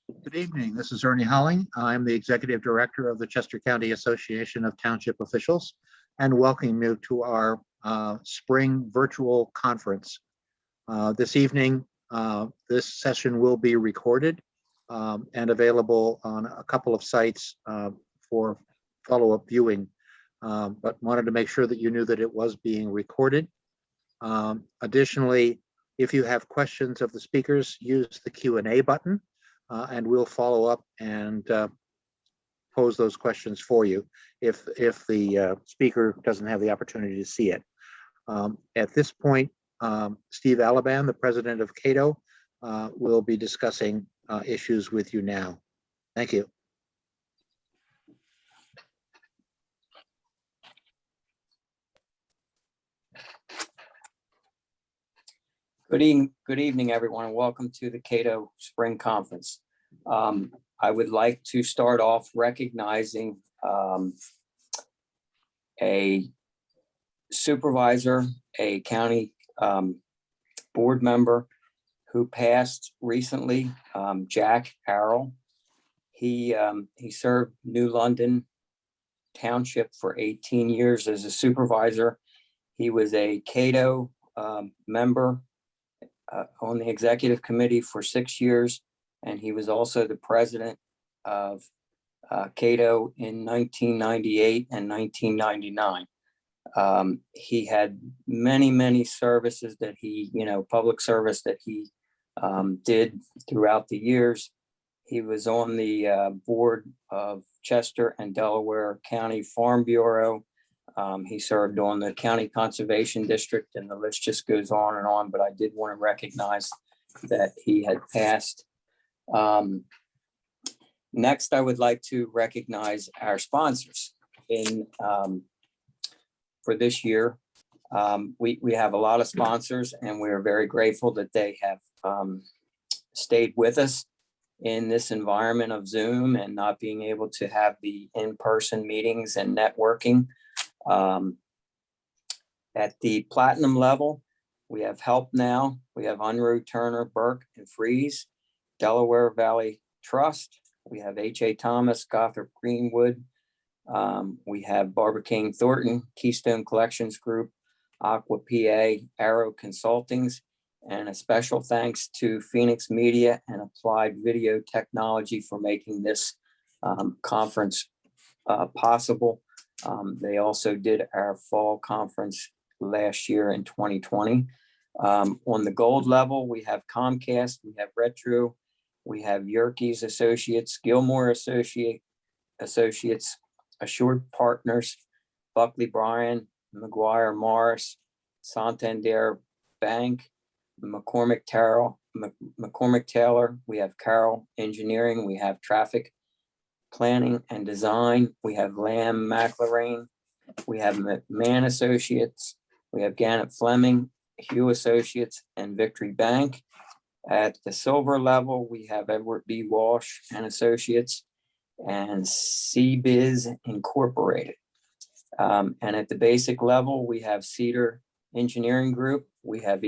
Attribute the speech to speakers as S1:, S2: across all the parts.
S1: Good evening. This is Ernie Holling. I'm the Executive Director of the Chester County Association of Township Officials and welcome you to our spring virtual conference. This evening, this session will be recorded and available on a couple of sites for follow-up viewing, but wanted to make sure that you knew that it was being recorded. Additionally, if you have questions of the speakers, use the Q&A button. And we'll follow up and pose those questions for you if the speaker doesn't have the opportunity to see it. At this point, Steve Allaband, the president of CCATO, will be discussing issues with you now. Thank you.
S2: Good evening, everyone, and welcome to the CCATO Spring Conference. I would like to start off recognizing a supervisor, a county board member who passed recently, Jack Carroll. He served New London Township for 18 years as a supervisor. He was a CCATO member on the executive committee for 6 years, and he was also the president of CCATO in 1998 and 1999. He had many services that he, public service that he did throughout the years. He was on the board of Chester and Delaware County Farm Bureau. He served on the County Conservation District, and the list just goes on and on, but I did want to recognize that he had passed. Next, I would like to recognize our sponsors for this year. We have a lot of sponsors, and we are very grateful that they have stayed with us in this environment of Zoom and not being able to have the in-person meetings and networking. At the platinum level, we have Help Now, we have Unruh, Turner, Burke, and Freeze, Delaware Valley Trust, we have H.A. Thomas, Gothrop Greenwood, we have Barbara King Thornton, Keystone Collections Group, Aqua PA, Arrow Consultings, and a special thanks to Phoenix Media and Applied Video Technology for making this conference possible. They also did our fall conference last year in 2020. On the gold level, we have Comcast, we have Retro, we have Yerkes Associates, Gilmore Associates, Assured Partners, Buckley Bryan, McGuire Morris, Santander Bank, McCormick Taylor, we have Carroll Engineering, we have Traffic Planning and Design, we have Lamb McLaren, we have McMahon Associates, we have Gannett Fleming, Hugh Associates, and Victory Bank. At the silver level, we have Edward B. Walsh and Associates and CBiz Incorporated. And at the basic level, we have Cedar Engineering Group, we have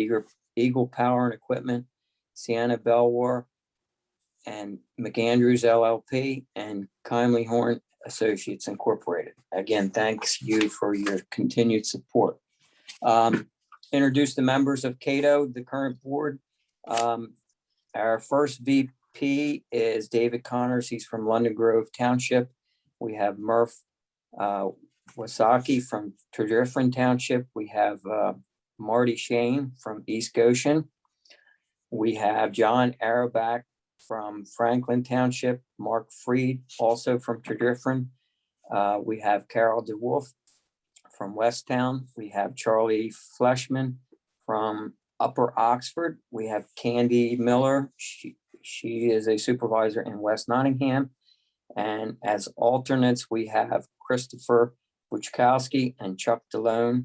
S2: Eagle Power and Equipment, Sienna Belwar, and McAndrews LLP, and Kindly Horn Associates Incorporated. Again, thanks you for your continued support. Introduce the members of CCATO, the current board. Our first VP is David Connors. He's from London Grove Township. We have Murph Wasaki from Tredyffrin Township. We have Marty Shane from East Goshen. We have John Arrowback from Franklin Township, Mark Freed, also from Tredyffrin. We have Carol DeWolf from Westtown. We have Charlie Fleshman from Upper Oxford. We have Candy Miller. She is a supervisor in West Nottingham. And as alternates, we have Christopher Buchkowski and Chuck DeLone.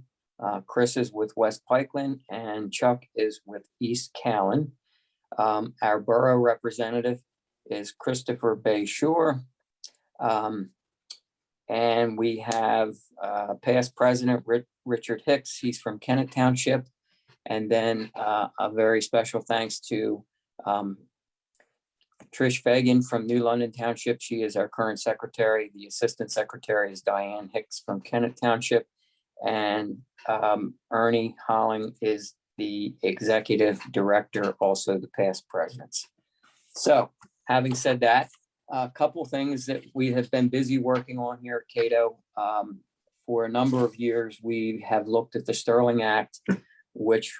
S2: Chris is with West Pikeland and Chuck is with East Callan. Our borough representative is Christopher Bayshore. And we have past president Richard Hicks. He's from Kennett Township. And then a very special thanks to Trish Fagan from New London Township. She is our current secretary. The assistant secretary is Diane Hicks from Kennett Township. And Ernie Holling is the executive director, also the past presidents. So having said that, a couple things that we have been busy working on here at CATO. For a number of years, we have looked at the Sterling Act, which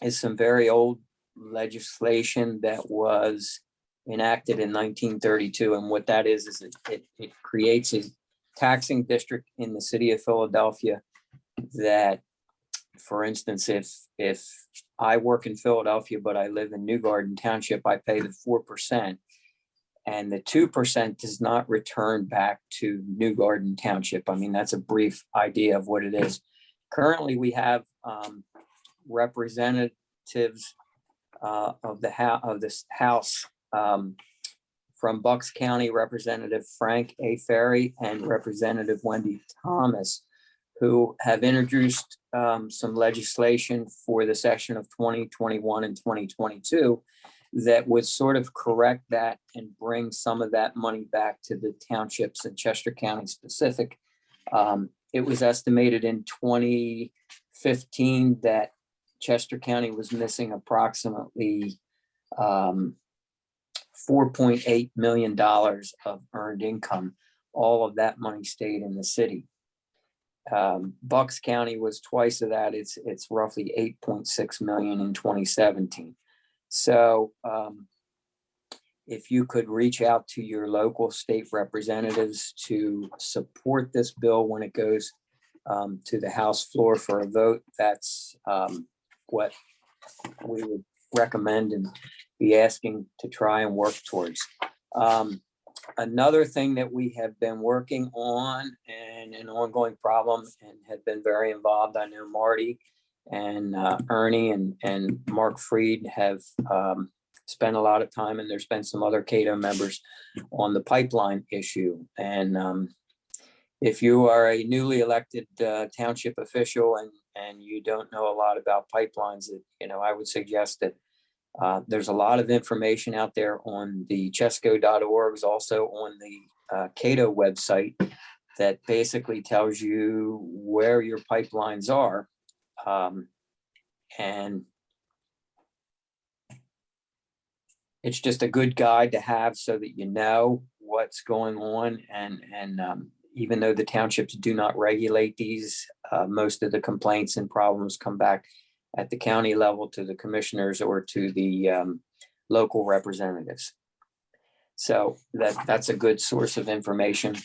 S2: is some very old legislation that was enacted in 1932. And what that is it creates a taxing district in the city of Philadelphia that, for instance, if I work in Philadelphia, but I live in New Garden Township, I pay the 4%. And the 2% does not return back to New Garden Township. I mean, that's a brief idea of what it is. Currently, we have representatives of this house from Bucks County, Representative Frank A. Ferry and Representative Wendy Thomas, who have introduced some legislation for the session of 2021 and 2022 that would sort of correct that and bring some of that money back to the townships in Chester County specific. It was estimated in 2015 that Chester County was missing approximately $4.8 million of earned income. All of that money stayed in the city. Bucks County was twice of that. It's roughly 8.6 million in 2017. So if you could reach out to your local state representatives to support this bill when it goes to the House floor for a vote, that's what we would recommend and be asking to try and work towards. Another thing that we have been working on and an ongoing problem and have been very involved, I know Marty and Ernie and Mark Freed have spent a lot of time, and there's been some other CATO members on the pipeline issue. And if you are a newly elected township official and you don't know a lot about pipelines, I would suggest that there's a lot of information out there on the chesco.org, also on the CATO website, that basically tells you where your pipelines are. And it's just a good guide to have so that you know what's going on. And even though the townships do not regulate these, most of the complaints and problems come back at the county level to the commissioners or to the local representatives. So that's a good source of information.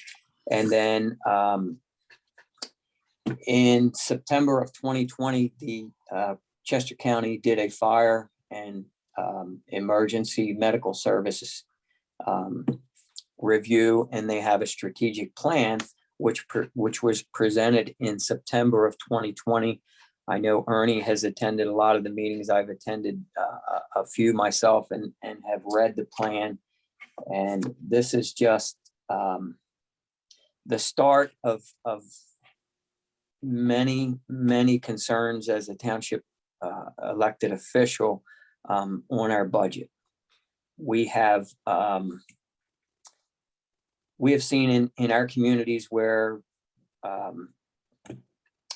S2: And then in September of 2020, the Chester County did a fire and emergency medical services review, and they have a strategic plan which was presented in September of 2020. I know Ernie has attended a lot of the meetings. I've attended a few myself and have read the plan. And this is just the start of many, many concerns as a township elected official on our budget. We have seen in our communities where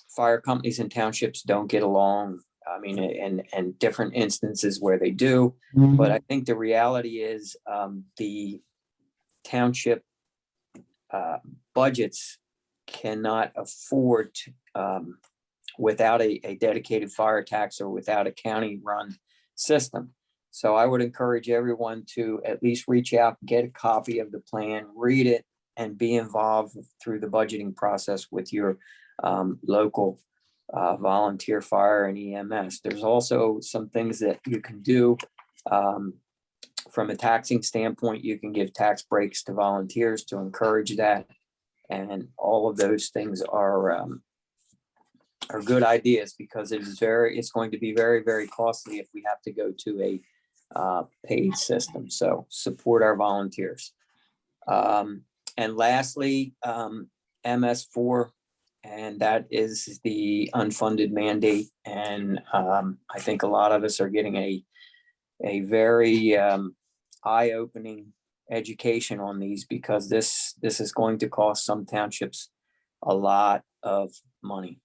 S2: fire companies and townships don't get along. I mean, and different instances where they do. Mm-hmm. But I think the reality is the township budgets cannot afford to, without a dedicated fire tax or without a county-run system. So I would encourage everyone to at least reach out, get a copy of the plan, read it, and be involved through the budgeting process with your local volunteer fire and EMS. There's also some things that you can do from a taxing standpoint. You can give tax breaks to volunteers to encourage that. And all of those things are good ideas, because it's going to be very, very costly if we have to go to a paid system. So support our volunteers. And lastly, MS4, and that is the unfunded mandate. And I think a lot of us are getting a very eye-opening education on these, because this is going to cost some townships a lot of money.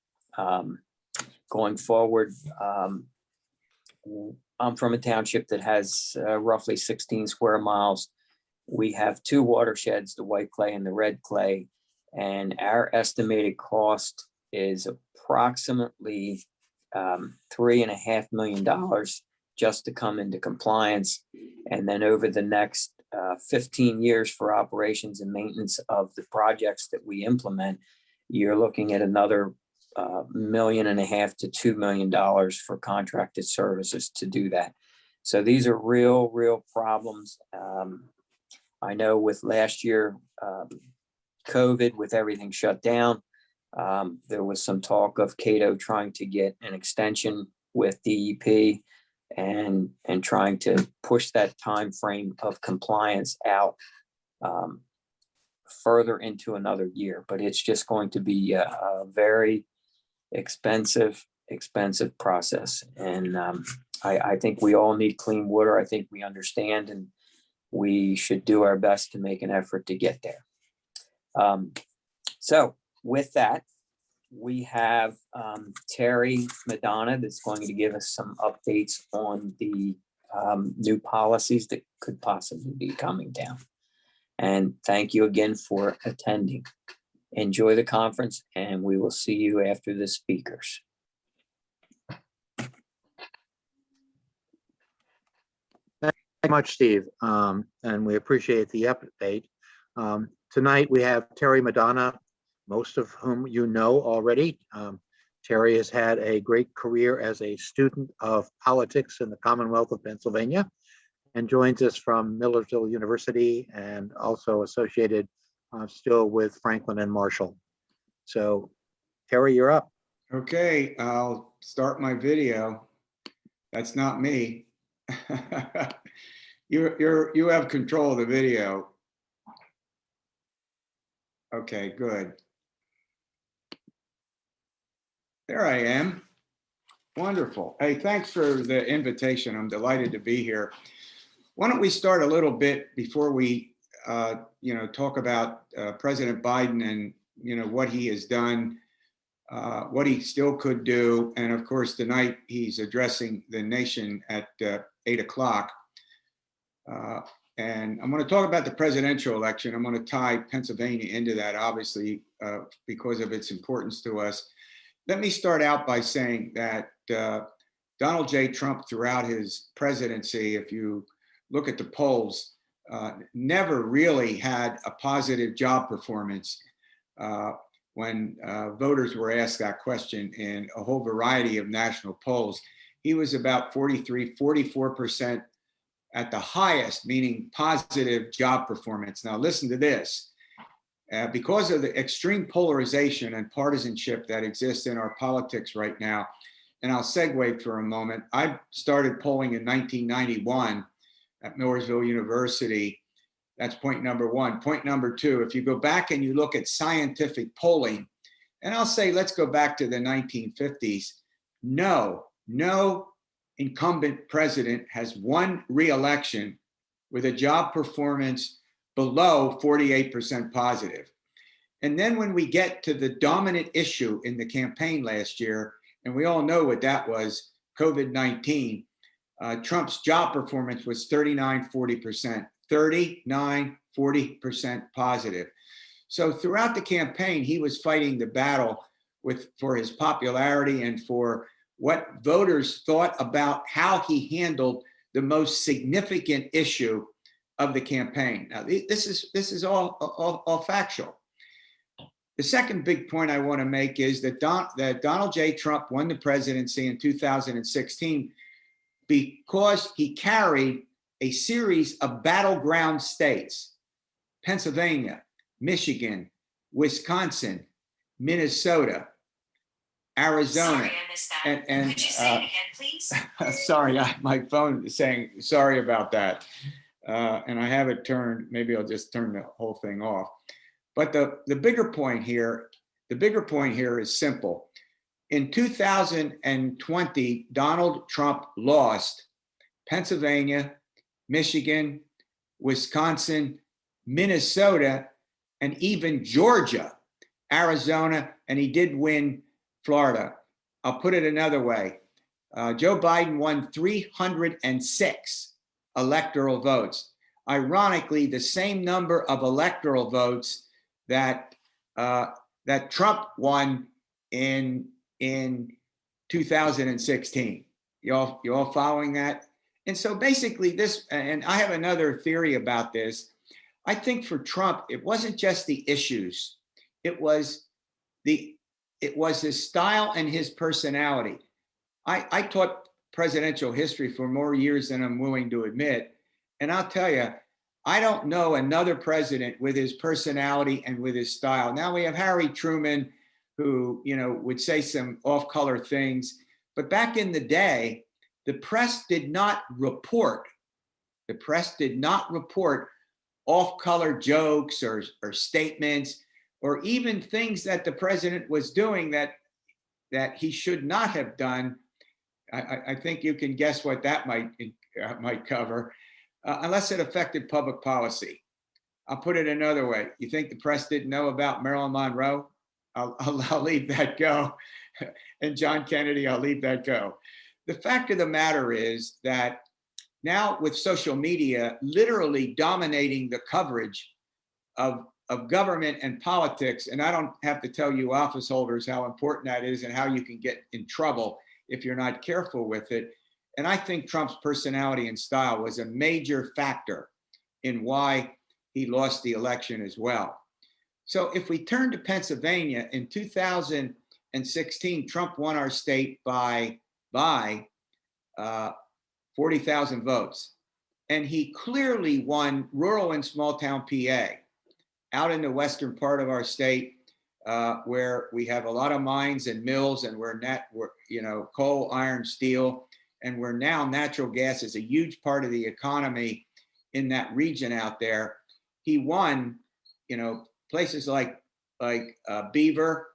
S2: Going forward, I'm from a township that has roughly 16 square miles. We have two watersheds, the white clay and the red clay, and our estimated cost is approximately $3.5 million just to come into compliance. And then over the next 15 years for operations and maintenance of the projects that we implement, you're looking at another $1.5 million to $2 million for contracted services to do that. So these are real problems. I know with last year, COVID, with everything shut down, there was some talk of CCATO trying to get an extension with DEP and trying to push that time frame of compliance out further into another year. But it's just going to be a very expensive process. And I think we all need clean water. I think we understand, and we should do our best to make an effort to get there. So with that, we have Terry Madonna that's going to give us some updates on the new policies that could possibly be coming down. And thank you again for attending. Enjoy the conference, and we will see you after the speakers.
S1: Thank you much, Steve. And we appreciate the update. Tonight we have Terry Madonna, most of whom you know already. Terry has had a great career as a student of politics in the Commonwealth of Pennsylvania and joins us from Millersville University and also associated still with Franklin and Marshall. So Terry, you're up.
S3: Okay, I'll start my video. That's not me. You have control of the video. Okay, good. There I am. Wonderful. Hey, thanks for the invitation. I'm delighted to be here. Why don't we start a little bit before we talk about President Biden and what he has done, what he still could do, and of course tonight he's addressing the nation at 8 o'clock. And I'm going to talk about the presidential election. I'm going to tie Pennsylvania into that, obviously, because of its importance to us. Let me start out by saying that Donald J. Trump, throughout his presidency, if you look at the polls, never really had a positive job performance when voters were asked that question in a whole variety of national polls. He was about 43, 44% at the highest, meaning positive job performance. Now listen to this. Because of the extreme polarization and partisanship that exists in our politics right now, and I'll segue for a moment, I started polling in 1991 at Millersville University. That's point number one. Point number two, if you go back and you look at scientific polling, and I'll say, let's go back to the 1950s, no incumbent president has won re-election with a job performance below 48% positive. And then when we get to the dominant issue in the campaign last year, and we all know what that was, COVID-19, Trump's job performance was 39-40%, 39-40% positive. So throughout the campaign, he was fighting the battle for his popularity and for what voters thought about how he handled the most significant issue of the campaign. Now, this is all factual. The second big point I want to make is that Donald J. Trump won the presidency in 2016 because he carried a series of battleground states: Pennsylvania, Michigan, Wisconsin, Minnesota, Arizona.
S4: Sorry, I missed that.
S3: And
S4: could you say it again, please?
S3: Sorry, my phone is saying sorry about that. And I have it turned, maybe I'll just turn the whole thing off. But the bigger point here is simple. In 2020, Donald Trump lost Pennsylvania, Michigan, Wisconsin, Minnesota, and even Georgia, Arizona, and he did win Florida. I'll put it another way. Joe Biden won 306 electoral votes. Ironically, the same number of electoral votes that Trump won in 2016. You all following that? And so basically this, and I have another theory about this. I think for Trump, it wasn't just the issues. It was his style and his personality. I taught presidential history for more years than I'm willing to admit. And I'll tell you, I don't know another president with his personality and with his style. Now we have Harry Truman, who, would say some off-color things. But back in the day, the press did not report. The press did not report off-color jokes or statements, or even things that the president was doing that he should not have done. I think you can guess what that might cover, unless it affected public policy. I'll put it another way. You think the press didn't know about Marilyn Monroe? I'll leave that go. And John Kennedy, I'll leave that go. The fact of the matter is that now with social media literally dominating the coverage of government and politics, and I don't have to tell you office holders how important that is and how you can get in trouble if you're not careful with it. And I think Trump's personality and style was a major factor in why he lost the election as well. So if we turn to Pennsylvania, in 2016, Trump won our state by 40,000 votes. And he clearly won rural and small town PA, out in the western part of our state, where we have a lot of mines and mills, and we're coal, iron, steel, and where now natural gas is a huge part of the economy in that region out there. He won, places like Beaver,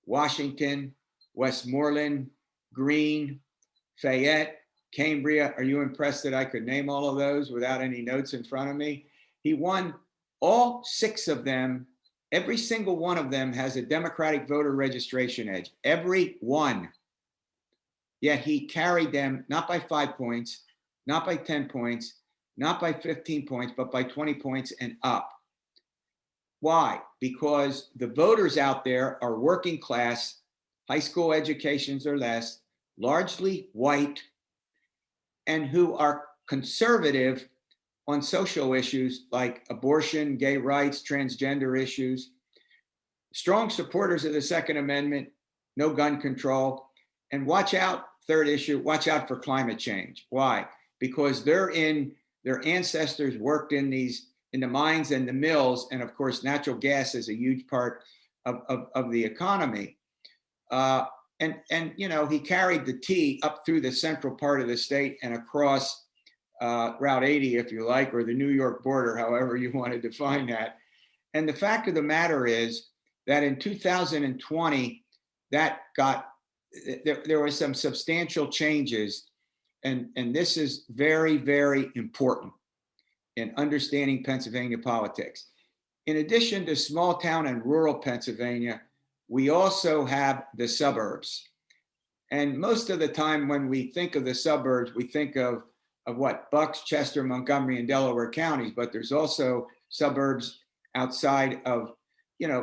S3: Washington, Westmoreland, Greene, Fayette, Cambria. Are you impressed that I could name all of those without any notes in front of me? He won all 6 of them. Every single one of them has a Democratic voter registration edge. Every one. Yet he carried them not by 5 points, not by 10 points, not by 15 points, but by 20 points and up. Why? Because the voters out there are working class, high school educations or less, largely white, and who are conservative on social issues like abortion, gay rights, transgender issues, strong supporters of the Second Amendment, no gun control, and watch out, third issue, watch out for climate change. Why? Because their ancestors worked in the mines and the mills, and of course, natural gas is a huge part of the economy. And he carried the T up through the central part of the state and across Route 80, if you like, or the New York border, however you want to define that. And the fact of the matter is that in 2020, there were some substantial changes. And this is very, very important in understanding Pennsylvania politics. In addition to small town and rural Pennsylvania, we also have the suburbs. And most of the time when we think of the suburbs, we think of what? Bucks, Chester, Montgomery, and Delaware counties, but there's also suburbs outside of,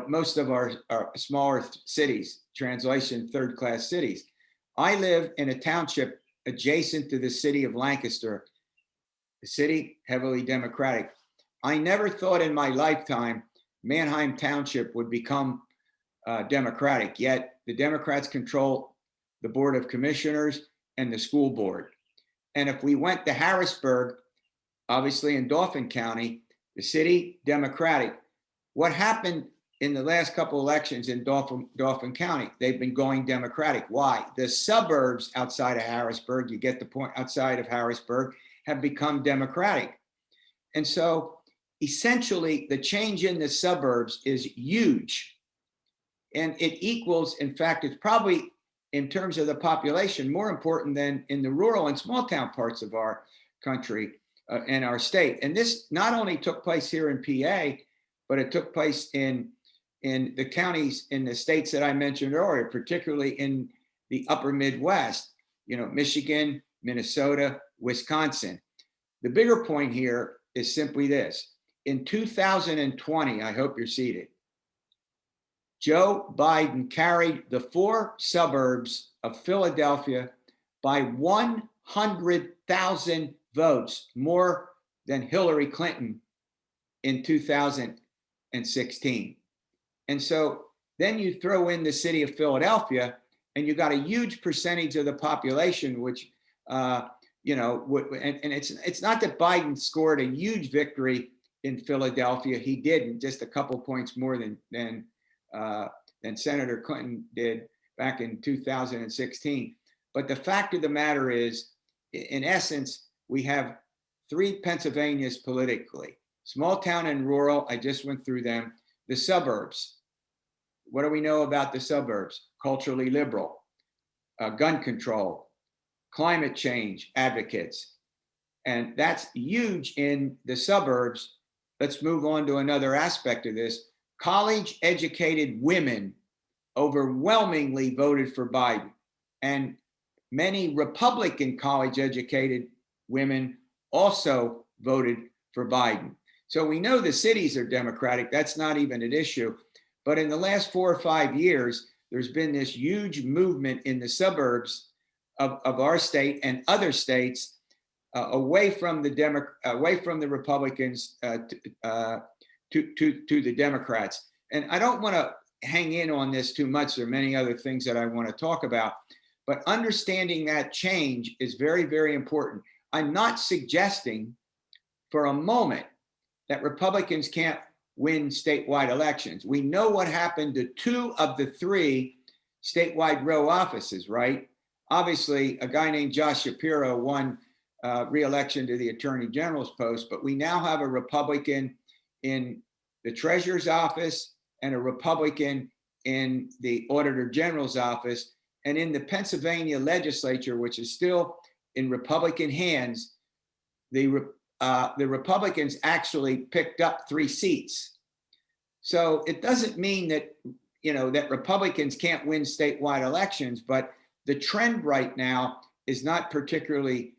S3: most of our smaller cities, translation, third-class cities. I live in a township adjacent to the city of Lancaster, a city heavily Democratic. I never thought in my lifetime Manheim Township would become Democratic, yet the Democrats control the Board of Commissioners and the school board. And if we went to Harrisburg, obviously in Dauphin County, the city Democratic, what happened in the last couple elections in Dauphin County? They've been going Democratic. Why? The suburbs outside of Harrisburg, you get the point, outside of Harrisburg, have become Democratic. And so essentially the change in the suburbs is huge. And it equals, in fact, it's probably in terms of the population more important than in the rural and small town parts of our country. in our state. And this not only took place here in PA, but it took place in the counties in the states that I mentioned earlier, particularly in the upper Midwest, Michigan, Minnesota, Wisconsin. The bigger point here is simply this. In 2020, I hope you're seated, Joe Biden carried the 4 suburbs of Philadelphia by 100,000 votes, more than Hillary Clinton in 2016. And so then you throw in the city of Philadelphia, and you got a huge percentage of the population, which, and it's not that Biden scored a huge victory in Philadelphia. He didn't, just a couple points more than Senator Clinton did back in 2016. But the fact of the matter is, in essence, we have 3 Pennsylvanias politically: small town and rural. I just went through them. The suburbs. What do we know about the suburbs? Culturally liberal, gun control, climate change advocates. And that's huge in the suburbs. Let's move on to another aspect of this. College educated women overwhelmingly voted for Biden, and many Republican college educated women also voted for Biden. So we know the cities are Democratic. That's not even an issue. But in the last 4 or 5 years, there's been this huge movement in the suburbs of our state and other states away from the Republicans to the Democrats. And I don't want to hang in on this too much. There are many other things that I want to talk about, but understanding that change is very, very important. I'm not suggesting for a moment that Republicans can't win statewide elections. We know what happened to 2 of the 3 statewide row offices, right? Obviously, a guy named Josh Shapiro won re-election to the Attorney General's post, but we now have a Republican in the Treasurer's office and a Republican in the Auditor General's office. And in the Pennsylvania legislature, which is still in Republican hands, the Republicans actually picked up 3 seats. So it doesn't mean that, that Republicans can't win statewide elections, but the trend right now is not particularly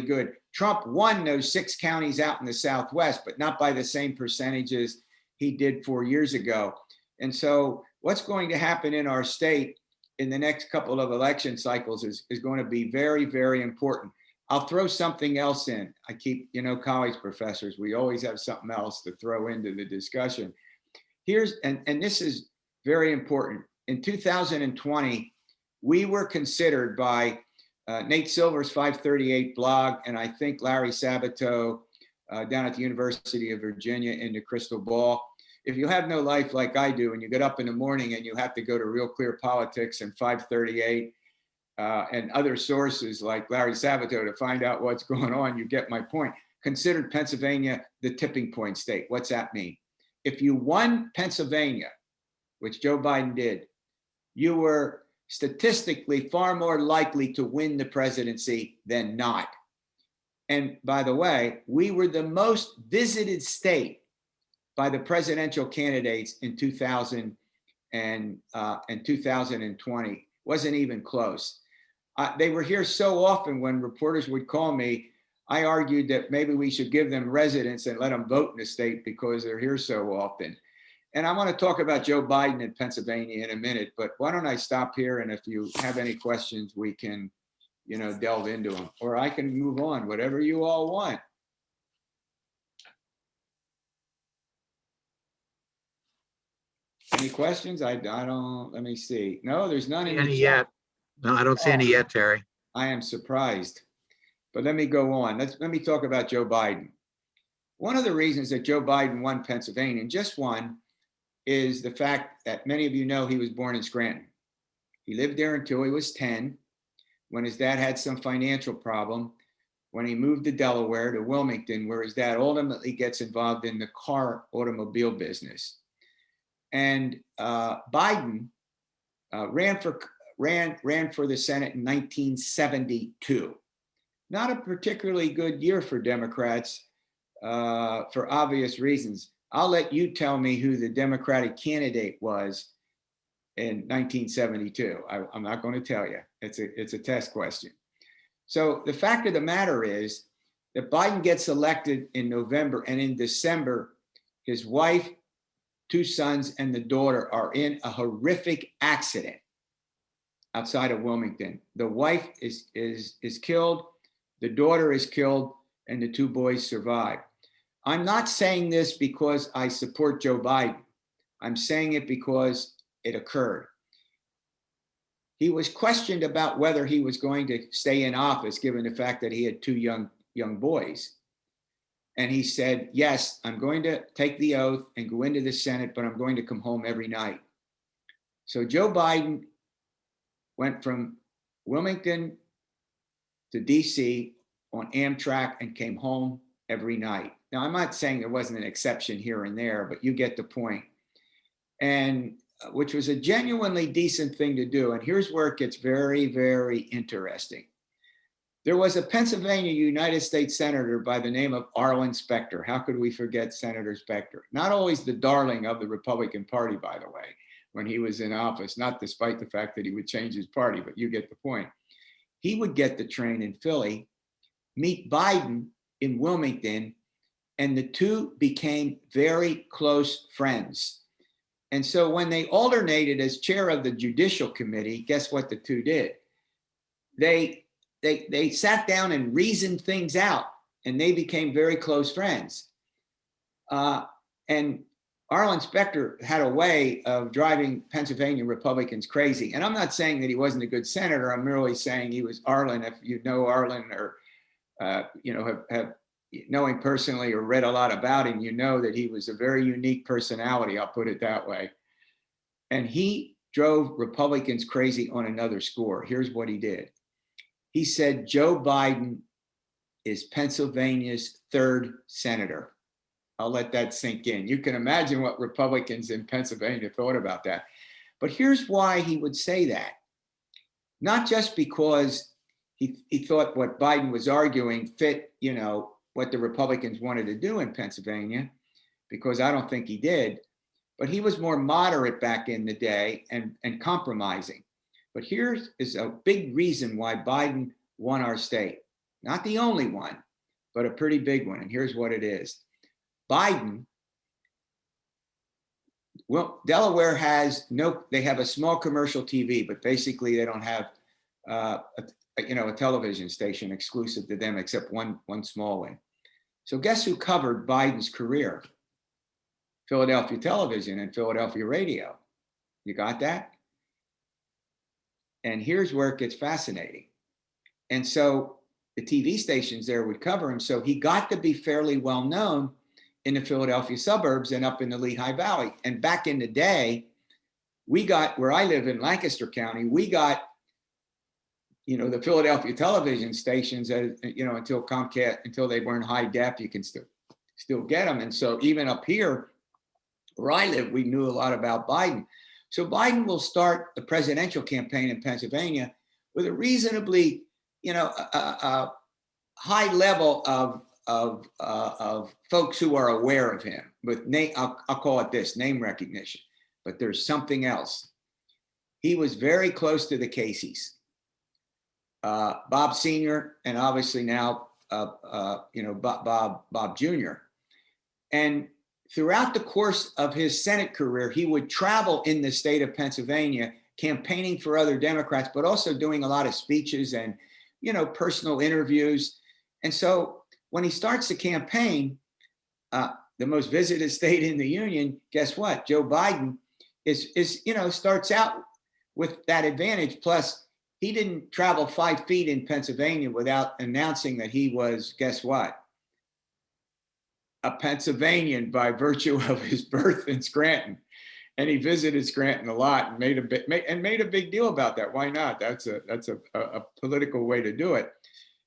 S3: good. Trump won those 6 counties out in the Southwest, but not by the same percentages he did 4 years ago. And so what's going to happen in our state in the next couple of election cycles is going to be very, very important. I'll throw something else in. I keep, college professors, we always have something else to throw into the discussion. And this is very important. In 2020, we were considered by Nate Silver's 538 blog, and I think Larry Sabato down at the University of Virginia in the Crystal Ball. If you have no life like I do, and you get up in the morning and you have to go to Real Clear Politics and 538 and other sources like Larry Sabato to find out what's going on, you get my point. Considered Pennsylvania the tipping point state. What's that mean? If you won Pennsylvania, which Joe Biden did, you were statistically far more likely to win the presidency than not. And by the way, we were the most visited state by the presidential candidates in 2000 and 2020. Wasn't even close. They were here so often when reporters would call me, I argued that maybe we should give them residence and let them vote in the state because they're here so often. And I want to talk about Joe Biden in Pennsylvania in a minute, but why don't I stop here? And if you have any questions, we can, delve into them, or I can move on, whatever you all want. Any questions? I don't, let me see. No, there's none in the
S1: Any
S3: chat.
S1: yet? No, I don't see any yet, Terry.
S3: I am surprised, but let me go on. Let me talk about Joe Biden. One of the reasons that Joe Biden won Pennsylvania, and just won, is the fact that many of you know he was born in Scranton. He lived there until he was 10, when his dad had some financial problem, when he moved to Delaware, to Wilmington, where his dad ultimately gets involved in the car automobile business. And Biden ran for the Senate in 1972. not a particularly good year for Democrats for obvious reasons. I'll let you tell me who the Democratic candidate was in 1972. I'm not going to tell you. It's a test question. So the fact of the matter is that Biden gets elected in November, and in December, his wife, 2 sons, and the daughter are in a horrific accident outside of Wilmington. The wife is killed, the daughter is killed, and the 2 boys survive. I'm not saying this because I support Joe Biden. I'm saying it because it occurred. He was questioned about whether he was going to stay in office, given the fact that he had 2 young boys. And he said, yes, I'm going to take the oath and go into the Senate, but I'm going to come home every night. So Joe Biden went from Wilmington to DC on Amtrak and came home every night. Now, I'm not saying there wasn't an exception here and there, but you get the point. And which was a genuinely decent thing to do. And here's where it gets very, very interesting. There was a Pennsylvania United States Senator by the name of Arlen Specter. How could we forget Senator Specter? Not always the darling of the Republican Party, by the way, when he was in office, not despite the fact that he would change his party, but you get the point. He would get the train in Philly, meet Biden in Wilmington, and the 2 became very close friends. And so when they alternated as chair of the Judicial Committee, guess what the 2 did? They sat down and reasoned things out, and they became very close friends. And Arlen Specter had a way of driving Pennsylvania Republicans crazy. And I'm not saying that he wasn't a good senator. I'm merely saying he was Arlen. If you know Arlen or have know him personally or read a lot about him, you know that he was a very unique personality. I'll put it that way. And he drove Republicans crazy on another score. Here's what he did. He said, Joe Biden is Pennsylvania's 3rd senator. I'll let that sink in. You can imagine what Republicans in Pennsylvania thought about that. But here's why he would say that. Not just because he thought what Biden was arguing fit, what the Republicans wanted to do in Pennsylvania, because I don't think he did, but he was more moderate back in the day and compromising. But here is a big reason why Biden won our state. Not the only one, but a pretty big one. And here's what it is. Biden, well, Delaware they have a small commercial TV, but basically they don't have a television station exclusive to them except one small one. So guess who covered Biden's career? Philadelphia Television and Philadelphia Radio. You got that? And here's where it gets fascinating. And so the TV stations there would cover him. So he got to be fairly well known in the Philadelphia suburbs and up in the Lehigh Valley. And back in the day, we got, where I live in Lancaster County, we got, the Philadelphia television stations, until Comcast, until they weren't high def, you can still get them. And so even up here where I live, we knew a lot about Biden. So Biden will start the presidential campaign in Pennsylvania with a reasonably, high level of folks who are aware of him with name. I'll call it this, name recognition. But there's something else. He was very close to the Caseys. Bob Sr. and obviously now, Bob Jr. And throughout the course of his Senate career, he would travel in the state of Pennsylvania, campaigning for other Democrats, but also doing a lot of speeches and, personal interviews. And so when he starts the campaign, the most visited state in the union, guess what? Joe Biden starts out with that advantage. Plus, he didn't travel 5 feet in Pennsylvania without announcing that he was, guess what? A Pennsylvanian by virtue of his birth in Scranton. And he visited Scranton a lot and made a big deal about that. Why not? That's a political way to do it.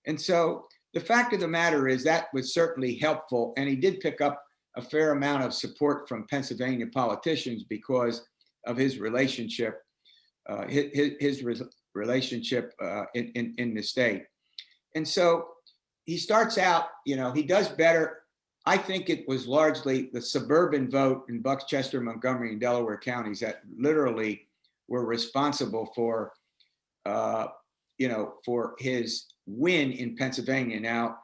S3: And so the fact of the matter is that was certainly helpful. And he did pick up a fair amount of support from Pennsylvania politicians because of his relationship, relationship in the state. And so he starts out, he does better. I think it was largely the suburban vote in Bucks, Chester, Montgomery, and Delaware counties that literally were responsible for, for his win in Pennsylvania. Now,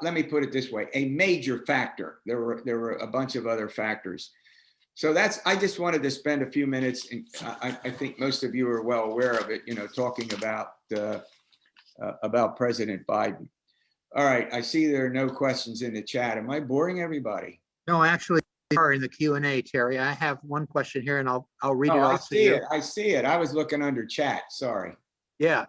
S3: let me put it this way: a major factor. There were a bunch of other factors. So I just wanted to spend a few minutes, and I think most of you are well aware of it, talking about President Biden. All right, I see there are no questions in the chat. Am I boring everybody?
S1: No, actually, we are in the Q&A, Terry. I have one question here, and I'll read it
S3: Oh, I
S1: off to
S3: see
S1: you.
S3: it. I see it. I was looking under chat. Sorry.
S1: Yeah,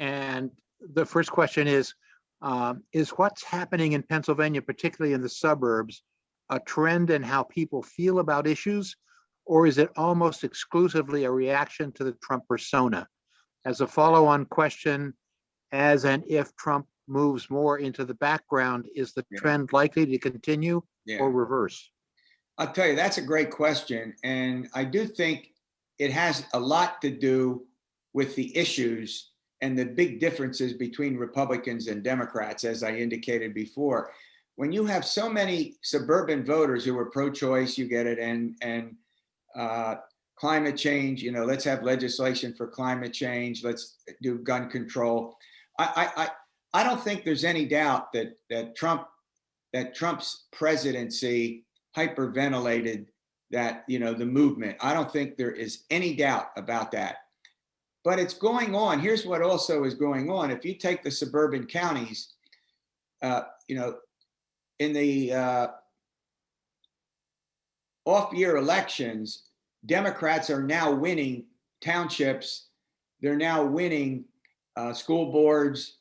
S1: and the first question is what's happening in Pennsylvania, particularly in the suburbs, a trend in how people feel about issues, or is it almost exclusively a reaction to the Trump persona? As a follow-on question, as and if Trump moves more into the background, is the trend likely to continue or reverse?
S3: I'll tell you, that's a great question. And I do think it has a lot to do with the issues and the big differences between Republicans and Democrats, as I indicated before. When you have so many suburban voters who are pro-choice, you get it, and climate change, let's have legislation for climate change, let's do gun control. I don't think there's any doubt that Trump's presidency hyperventilated that, the movement. I don't think there is any doubt about that. But it's going on. Here's what also is going on. If you take the suburban counties, in the off-year elections, Democrats are now winning townships. They're now winning school boards,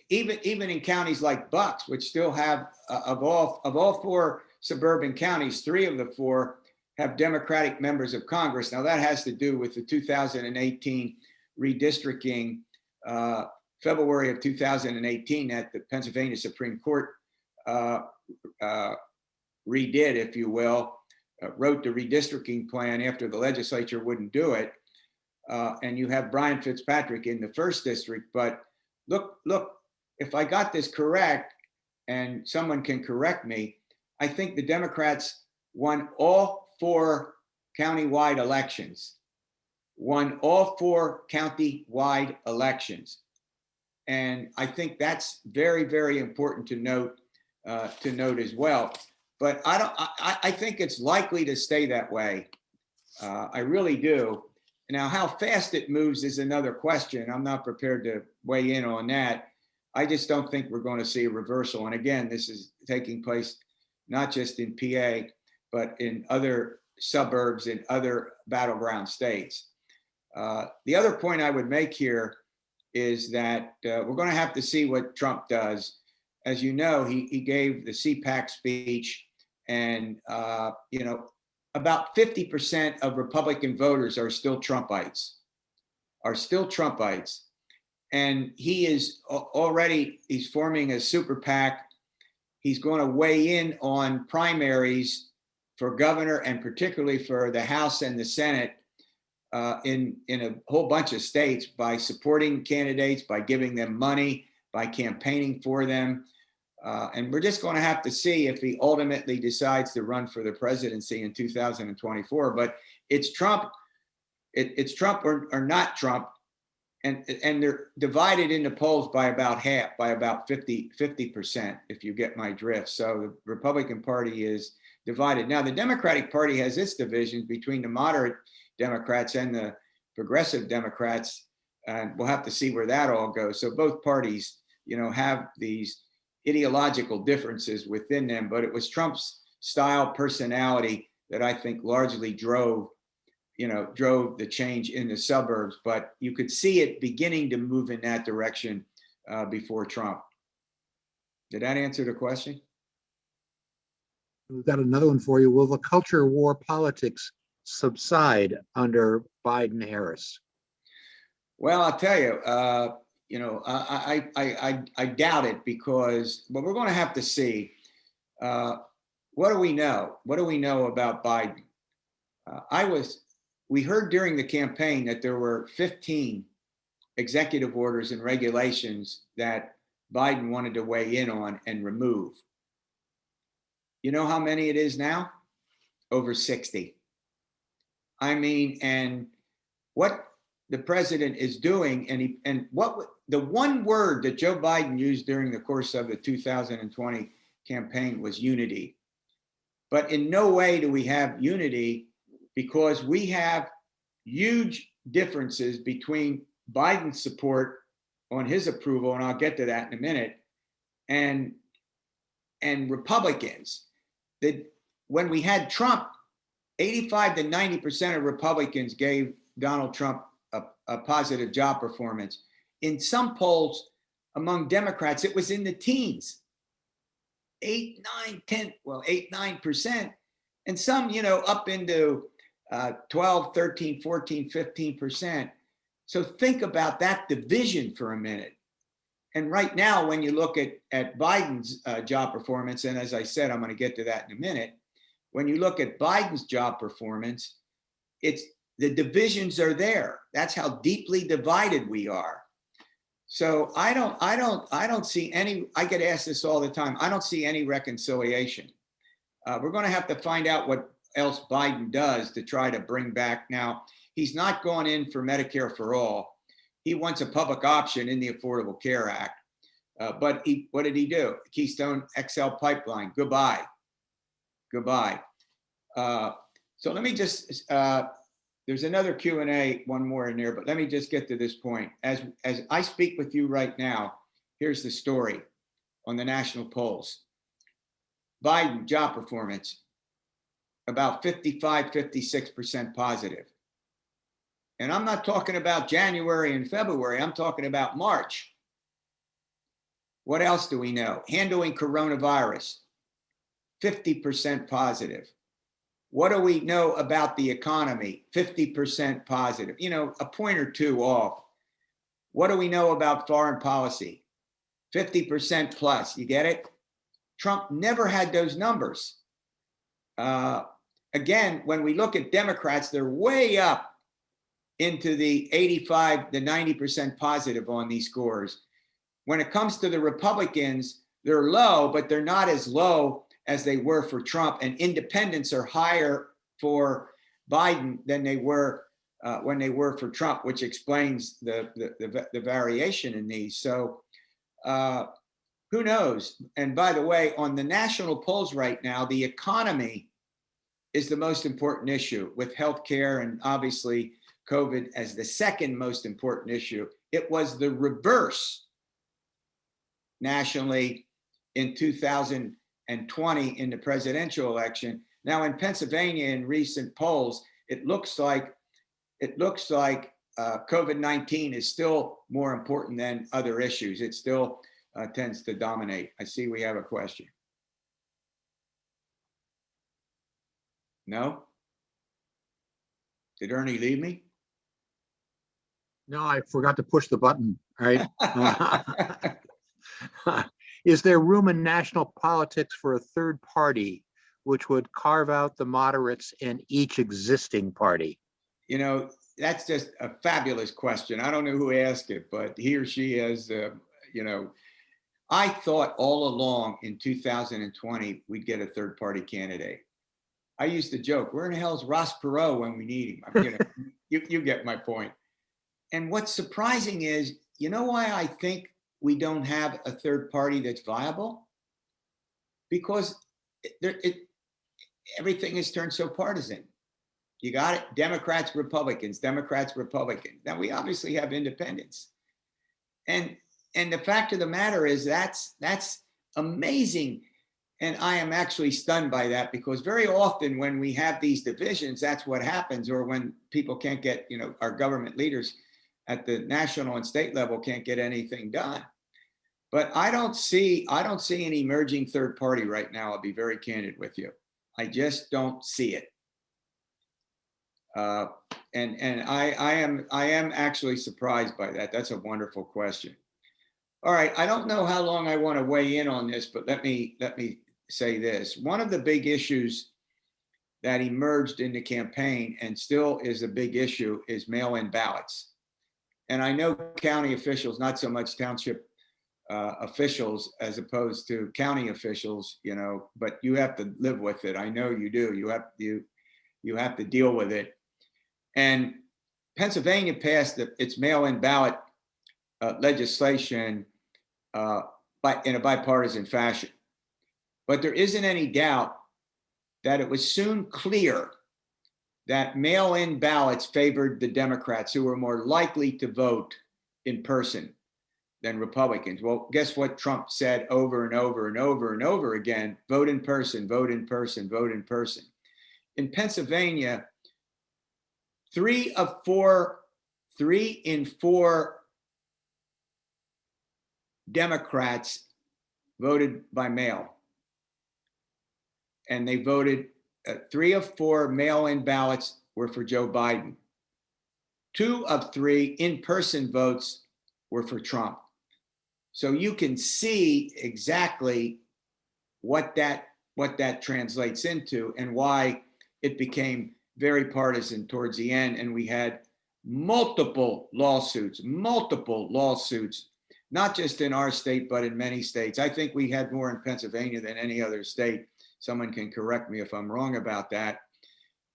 S3: even in counties like Bucks, which still have of all four suburban counties, 3 of the 4 have Democratic members of Congress. Now that has to do with the 2018 redistricting, February of 2018, that the Pennsylvania Supreme Court redid, if you will, wrote the redistricting plan after the legislature wouldn't do it. And you have Brian Fitzpatrick in the 1st district. But look, if I got this correct, and someone can correct me, I think the Democrats won all 4 county-wide elections. And I think that's very, very important to note as well. But I think it's likely to stay that way. I really do. Now, how fast it moves is another question. I'm not prepared to weigh in on that. I just don't think we're going to see a reversal. And again, this is taking place not just in PA, but in other suburbs in other battleground states. The other point I would make here is that we're going to have to see what Trump does. As you know, he gave the CPAC speech, and about 50% of Republican voters are still Trumpites. And he is he's forming a super PAC. He's going to weigh in on primaries for governor, and particularly for the House and the Senate in a whole bunch of states, by supporting candidates, by giving them money, by campaigning for them. And we're just going to have to see if he ultimately decides to run for the presidency in 2024. But it's Trump, it's Trump or not Trump. And they're divided in the polls by about half, by about 50%, if you get my drift. So the Republican Party is divided. Now, the Democratic Party has its divisions between the moderate Democrats and the progressive Democrats. And we'll have to see where that all goes. So both parties, have these ideological differences within them, but it was Trump's style, personality that I think largely drove the change in the suburbs. But you could see it beginning to move in that direction before Trump. Did that answer the question?
S1: We've got another one for you. Will the culture war politics subside under Biden-Harris?
S3: Well, I'll tell you, I doubt it, because what we're going to have to see, what do we know? What do we know about Biden? We heard during the campaign that there were 15 executive orders and regulations that Biden wanted to weigh in on and remove. You know how many it is now? Over 60. I mean, and what the president is doing, and what the one word that Joe Biden used during the course of the 2020 campaign was unity. But in no way do we have unity, because we have huge differences between Biden's support on his approval, and I'll get to that in a minute, and Republicans. That when we had Trump, 85 to 90% of Republicans gave Donald Trump a positive job performance. In some polls among Democrats, it was in the teens, 8, 9, 10, well, 8, 9%. And some, up into 12, 13, 14, 15%. So think about that division for a minute. And right now, when you look at Biden's job performance, and as I said, I'm going to get to that in a minute. When you look at Biden's job performance, it's the divisions are there. That's how deeply divided we are. So I don't see any. I get asked this all the time. I don't see any reconciliation. We're going to have to find out what else Biden does to try to bring back. Now, he's not going in for Medicare for all. He wants a public option in the Affordable Care Act. But what did he do? Keystone XL pipeline. Goodbye. So let me just, there's another Q&A, one more in there, but let me just get to this point. As I speak with you right now, here's the story on the national polls. Biden job performance, about 55, 56% positive. And I'm not talking about January and February, I'm talking about March. What else do we know? Handling coronavirus, 50% positive. What do we know about the economy? 50% positive, a point or two off. What do we know about foreign policy? 50% plus, you get it? Trump never had those numbers. Again, when we look at Democrats, they're way up into the 85 to 90% positive on these scores. When it comes to the Republicans, they're low, but they're not as low as they were for Trump, and independents are higher for Biden than they were when they were for Trump, which explains the variation in these. So who knows? And by the way, on the national polls right now, the economy is the most important issue, with healthcare and obviously COVID as the second most important issue. It was the reverse nationally in 2020 in the presidential election. Now in Pennsylvania, in recent polls, it looks like COVID-19 is still more important than other issues. It still tends to dominate. I see we have a question. No? Did Ernie leave me?
S1: No, I forgot to push the button, right? Is there room in national politics for a third party which would carve out the moderates in each existing party?
S3: That's just a fabulous question. I don't know who asked it, but he or she has, I thought all along in 2020, we'd get a third party candidate. I used to joke, where in the hell is Ross Perot when we need him? You get my point. And what's surprising is, you know why I think we don't have a third party that's viable? Because everything has turned so partisan. You got it? Democrats, Republicans. Now we obviously have independents. And the fact of the matter is that's amazing. And I am actually stunned by that, because very often when we have these divisions, that's what happens. Or when people can't get, our government leaders at the national and state level can't get anything done. But I don't see an emerging third party right now. I'll be very candid with you. I just don't see it. And I am actually surprised by that. That's a wonderful question. All right, I don't know how long I want to weigh in on this, but let me say this. One of the big issues that emerged in the campaign, and still is a big issue, is mail-in ballots. And I know county officials, not so much township officials as opposed to county officials, but you have to live with it. I know you do. You have to deal with it. And Pennsylvania passed its mail-in ballot legislation in a bipartisan fashion. But there isn't any doubt that it was soon clear that mail-in ballots favored the Democrats, who were more likely to vote in person than Republicans. Well, guess what Trump said over and over and over and over again? Vote in person, vote in person, vote in person. In Pennsylvania, 3 in 4 Democrats voted by mail. And they voted, 3 of 4 mail-in ballots were for Joe Biden. 2 of 3 in-person votes were for Trump. So you can see exactly what that translates into and why it became very partisan towards the end. And we had multiple lawsuits, not just in our state, but in many states. I think we had more in Pennsylvania than any other state. Someone can correct me if I'm wrong about that.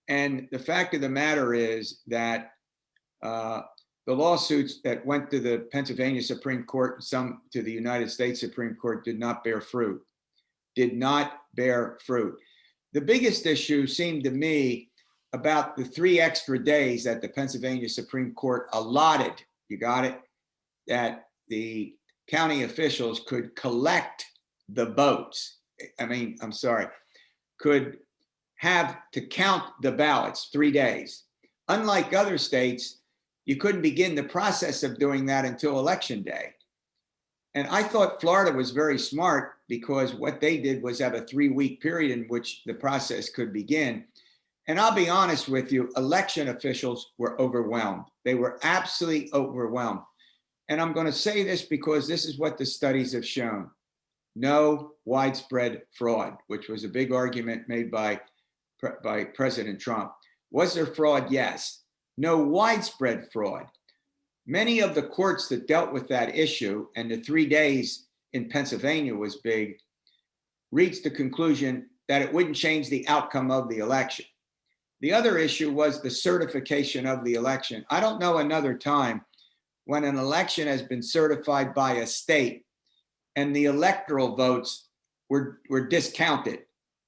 S3: And the fact of the matter is that the lawsuits that went to the Pennsylvania Supreme Court and some to the United States Supreme Court did not bear fruit, The biggest issue seemed to me about the 3 extra days that the Pennsylvania Supreme Court allotted, you got it, that the county officials could collect the votes. Could have to count the ballots 3 days. Unlike other states, you couldn't begin the process of doing that until election day. And I thought Florida was very smart because what they did was have a 3-week period in which the process could begin. And I'll be honest with you, election officials were overwhelmed. They were absolutely overwhelmed. And I'm going to say this because this is what the studies have shown. No widespread fraud, which was a big argument made by President Trump. Was there fraud? Yes. No widespread fraud. Many of the courts that dealt with that issue, and the 3 days in Pennsylvania was big, reached the conclusion that it wouldn't change the outcome of the election. The other issue was the certification of the election. I don't know another time when an election has been certified by a state and the electoral votes were discounted,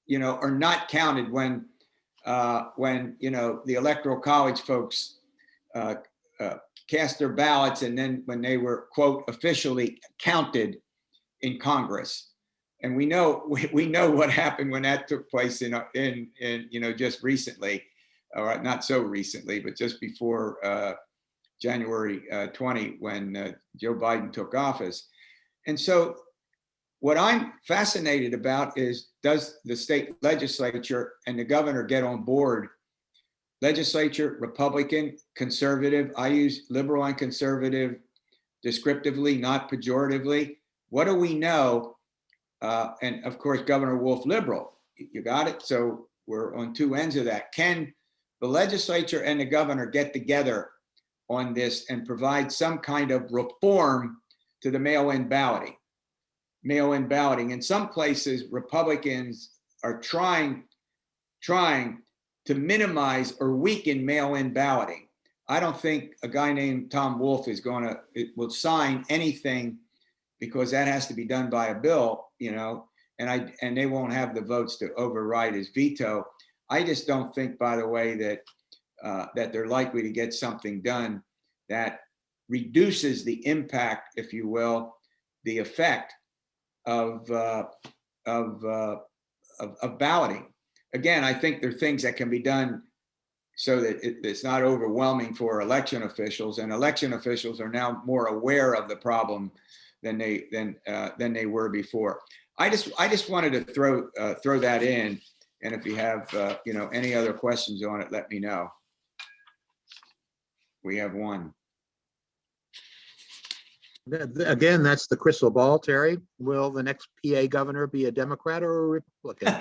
S3: or not counted when the Electoral College folks cast their ballots, and then when they were, quote, officially counted in Congress. And we know what happened when that took place in just recently, or not so recently, but just before January 20, when Joe Biden took office. And so what I'm fascinated about is, does the state legislature and the governor get on board? Legislature, Republican, conservative. I use liberal and conservative descriptively, not pejoratively. What do we know? And of course, Governor Wolf, liberal. You got it? So we're on 2 ends of that. Can the legislature and the governor get together on this and provide some kind of reform to the mail-in balloting? In some places, Republicans are trying to minimize or weaken mail-in balloting. I don't think a guy named Tom Wolf will sign anything, because that has to be done by a bill, and they won't have the votes to override his veto. I just don't think, by the way, that they're likely to get something done that reduces the impact, if you will, the effect of balloting. Again, I think there are things that can be done so that it's not overwhelming for election officials, and election officials are now more aware of the problem than they were before. I just wanted to throw that in, and if you have any other questions on it, let me know. We have one.
S1: Again, that's the crystal ball, Terry. Will the next PA governor be a Democrat or a Republican?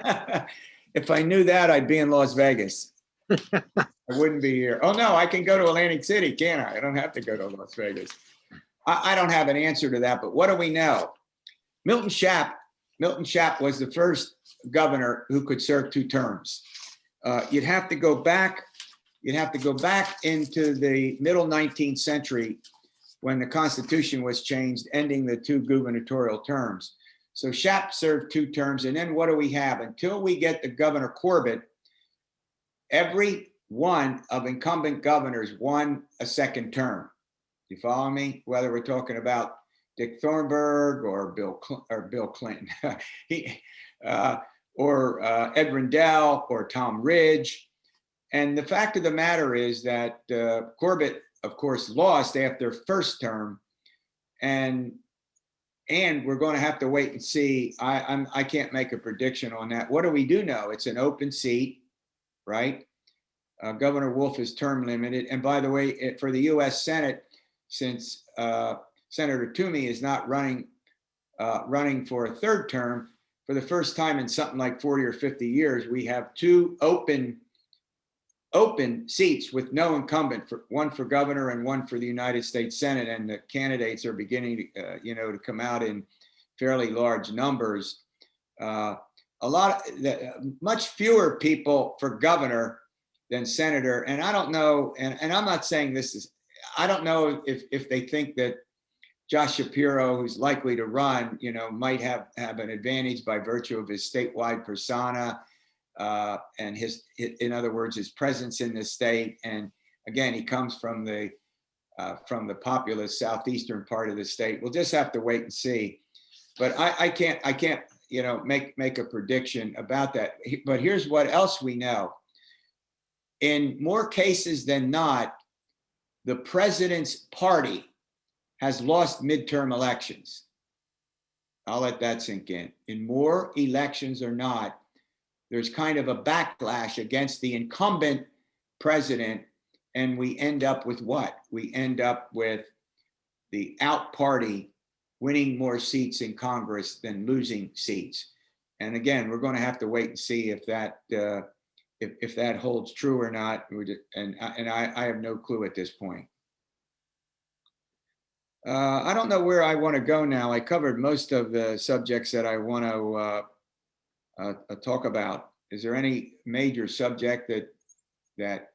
S3: If I knew that, I'd be in Las Vegas. I wouldn't be here. Oh no, I can go to Atlantic City, can't I? I don't have to go to Las Vegas. I don't have an answer to that, but what do we know? Milton Shapp was the first governor who could serve 2 terms. You'd have to go back into the middle 19th century when the Constitution was changed, ending the 2 gubernatorial terms. So Shapp served 2 terms, and then what do we have? Until we get the Governor Corbett, every one of incumbent governors won a 2nd term. You follow me? Whether we're talking about Dick Thornburgh or Bill Clinton, or Ed Rendell or Tom Ridge. And the fact of the matter is that Corbett, of course, lost after 1st term, and we're going to have to wait and see. I can't make a prediction on that. What do we do know? It's an open seat, right? Governor Wolf is term limited. And by the way, for the U.S. Senate, since Senator Toomey is not running for a 3rd term, for the first time in something like 40 or 50 years, we have 2 open seats with no incumbent, one for governor and one for the United States Senate, and the candidates are beginning to, to come out in fairly large numbers. Much fewer people for governor than senator, and I don't know, and I'm not saying this is, I don't know if they think that Josh Shapiro, who's likely to run, might have an advantage by virtue of his statewide persona. And in other words, his presence in the state. And again, he comes from the populous southeastern part of the state. We'll just have to wait and see. But I can't make a prediction about that. But here's what else we know. In more cases than not, the president's party has lost midterm elections. I'll let that sink in. In more elections or not, there's kind of a backlash against the incumbent president, and we end up with what? We end up with the out party winning more seats in Congress than losing seats. And again, we're going to have to wait and see if that holds true or not. And I have no clue at this point. I don't know where I want to go now. I covered most of the subjects that I want to talk about. Is there any major subject that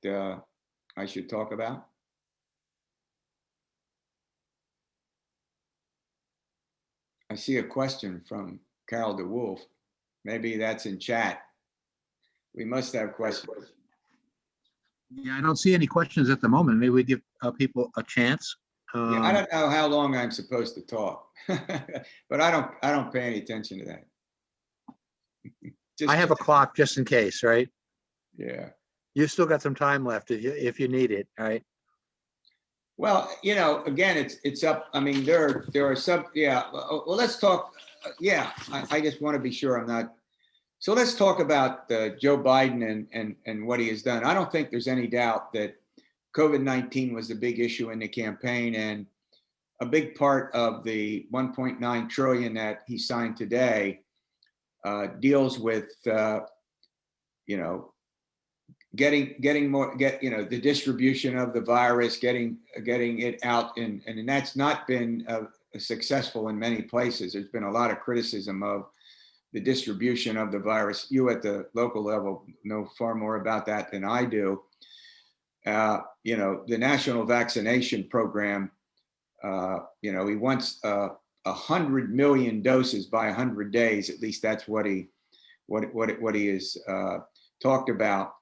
S3: I should talk about? I see a question from Carol DeWolf. Maybe that's in chat. We must have questions.
S1: Yeah, I don't see any questions at the moment. Maybe we give people a chance.
S3: Yeah, I don't know how long I'm supposed to talk, but I don't pay any attention to that.
S1: I have a clock just in case, right?
S3: Yeah.
S1: You still got some time left if you need it, right?
S3: Well, again, it's up. I mean, there are some. Yeah. Well, let's talk. Yeah, I just want to be sure I'm not. So let's talk about Joe Biden and what he has done. I don't think there's any doubt that COVID-19 was a big issue in the campaign, and a big part of the 1.9 trillion that he signed today deals with, getting more, the distribution of the virus, getting it out, and that's not been successful in many places. There's been a lot of criticism of the distribution of the virus. You at the local level know far more about that than I do. The national vaccination program, he wants 100 million doses by 100 days. At least that's what he has talked about,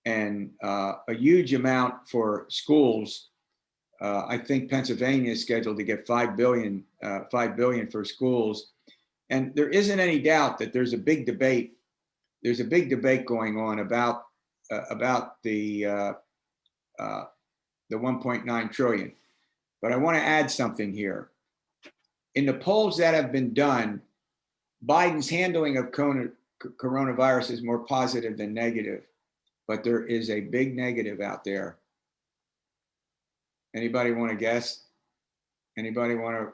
S3: and a huge amount for schools. I think Pennsylvania is scheduled to get $5 billion for schools, and there isn't any doubt that there's a big debate. There's a big debate going on about the 1.9 trillion. But I want to add something here. In the polls that have been done, Biden's handling of coronavirus is more positive than negative, but there is a big negative out there. Anybody want to guess? Anybody want to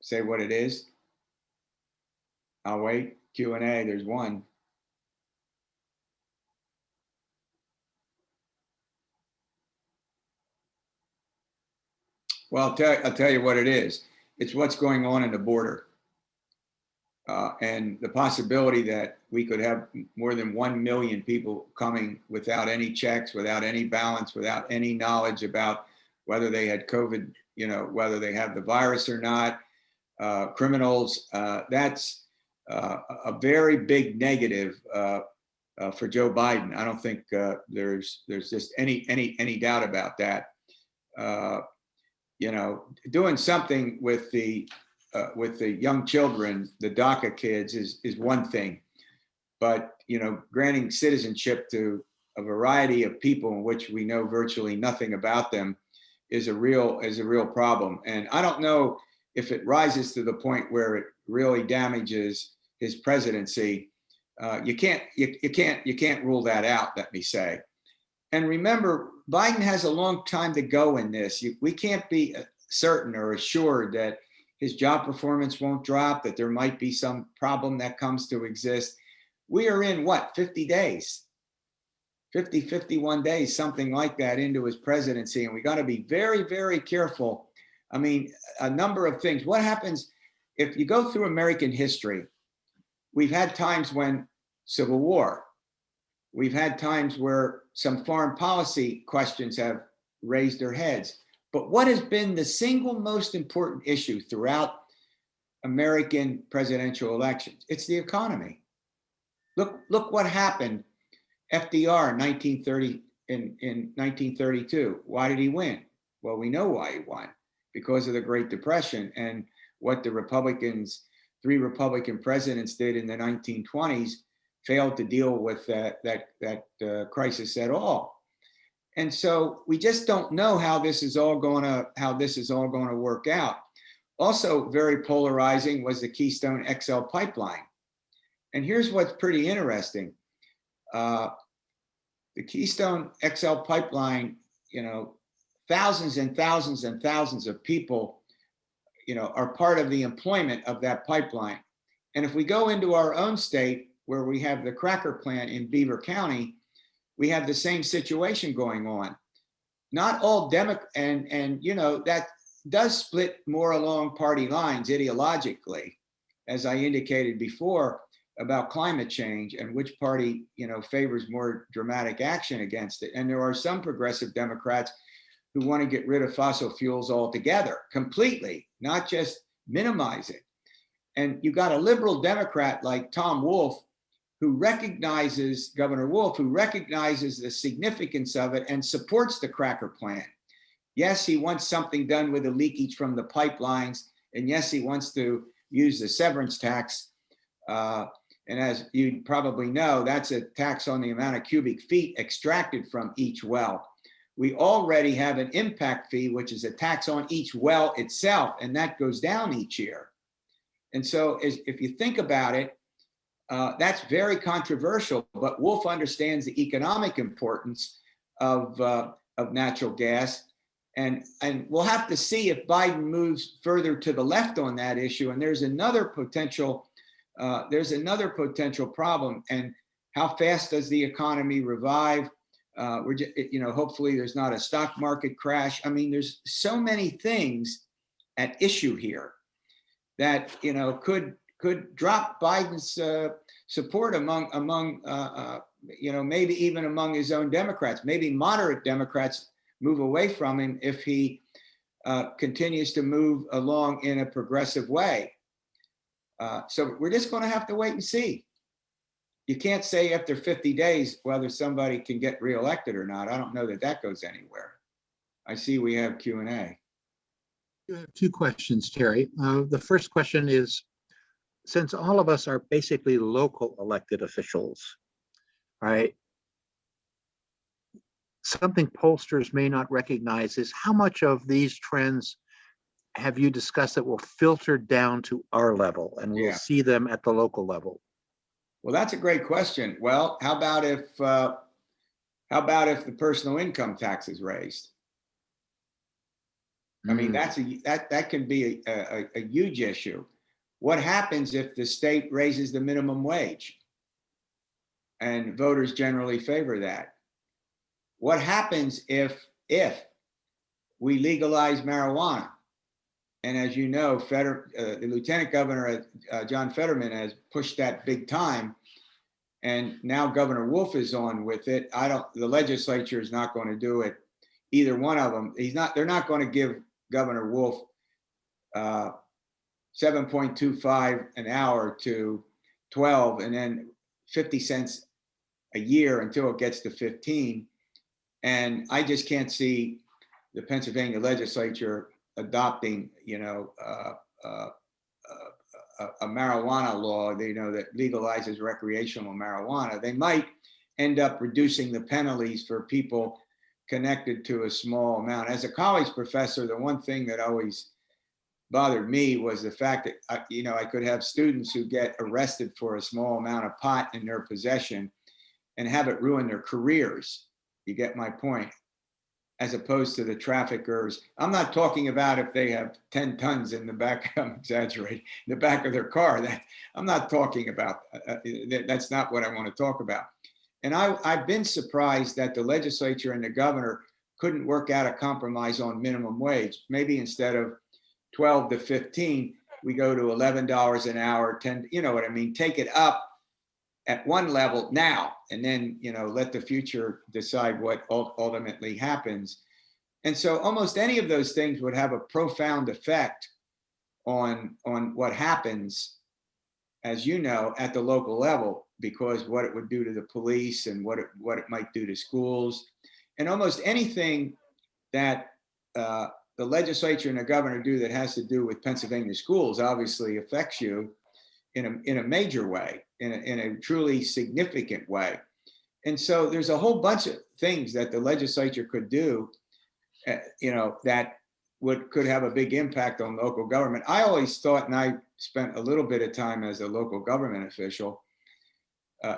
S3: say what it is? I'll wait. Q&A, there's one. Well, I'll tell you what it is. It's what's going on in the border. And the possibility that we could have more than 1 million people coming without any checks, without any balance, without any knowledge about whether they had COVID, whether they have the virus or not, criminals, that's a very big negative for Joe Biden. I don't think there's just any doubt about that. Doing something with the young children, the DACA kids, is one thing, but granting citizenship to a variety of people in which we know virtually nothing about them is a real problem. And I don't know if it rises to the point where it really damages his presidency. You can't rule that out, let me say. And remember, Biden has a long time to go in this. We can't be certain or assured that his job performance won't drop, that there might be some problem that comes to exist. We are in 50 days, 51 days, something like that into his presidency. And we got to be very, very careful. I mean, a number of things. What happens if you go through American history? We've had times when Civil War, we've had times where some foreign policy questions have raised their heads. But what has been the single most important issue throughout American presidential elections? It's the economy. Look what happened. FDR in 1932. Why did he win? Well, we know why he won, because of the Great Depression and what the three Republican presidents did in the 1920s failed to deal with that crisis at all. And so we just don't know how this is all going to work out. Also very polarizing was the Keystone XL pipeline. And here's what's pretty interesting. The Keystone XL pipeline, thousands and thousands and thousands of people, are part of the employment of that pipeline. And if we go into our own state, where we have the cracker plant in Beaver County, we have the same situation going on. Not all and that does split more along party lines ideologically, as I indicated before about climate change and which party favors more dramatic action against it. And there are some progressive Democrats who want to get rid of fossil fuels altogether, completely, not just minimize it. And you got a liberal Democrat like Tom Wolf, Governor Wolf, who recognizes the significance of it and supports the cracker plant. Yes, he wants something done with the leakage from the pipelines. And yes, he wants to use the severance tax. And as you probably know, that's a tax on the amount of cubic feet extracted from each well. We already have an impact fee, which is a tax on each well itself, and that goes down each year. And so if you think about it, that's very controversial, but Wolf understands the economic importance of natural gas. And we'll have to see if Biden moves further to the left on that issue. And there's another potential problem. And how fast does the economy revive? Hopefully there's not a stock market crash. I mean, there's so many things at issue here that could drop Biden's support among maybe even among his own Democrats. Maybe moderate Democrats move away from him if he continues to move along in a progressive way. So we're just going to have to wait and see. You can't say after 50 days whether somebody can get reelected or not. I don't know that goes anywhere. I see we have Q&A.
S1: You have two questions, Terry. The first question is, since all of us are basically local elected officials, right? Something pollsters may not recognize is how much of these trends have you discussed that will filter down to our level and we'll see them at the local level?
S3: Well, that's a great question. Well, how about if the personal income tax is raised? I mean, that can be a huge issue. What happens if the state raises the minimum wage? And voters generally favor that. What happens if we legalize marijuana. And as you know, the Lieutenant Governor, John Fetterman, has pushed that big time. And now Governor Wolf is on with it. The legislature is not going to do it. Either one of them. They're not going to give Governor Wolf 7.25 an hour to 12 and then 50 cents a year until it gets to 15. And I just can't see the Pennsylvania legislature adopting, a marijuana law, that legalizes recreational marijuana. They might end up reducing the penalties for people connected to a small amount. As a college professor, the one thing that always bothered me was the fact that, I could have students who get arrested for a small amount of pot in their possession and have it ruin their careers. You get my point? As opposed to the traffickers. I'm not talking about if they have 10 tons in the back, I'm exaggerating, in the back of their car. I'm not talking about, that's not what I want to talk about. And I've been surprised that the legislature and the governor couldn't work out a compromise on minimum wage. Maybe instead of 12 to 15, we go to $11 an hour, 10, you know what I mean? Take it up at one level now, and then, let the future decide what ultimately happens. And so almost any of those things would have a profound effect on what happens, as you know, at the local level, because what it would do to the police and what it might do to schools, and almost anything that the legislature and the governor do that has to do with Pennsylvania schools obviously affects you in a major way, in a truly significant way. And so there's a whole bunch of things that the legislature could do, that could have a big impact on local government. I always thought, and I spent a little bit of time as a local government official,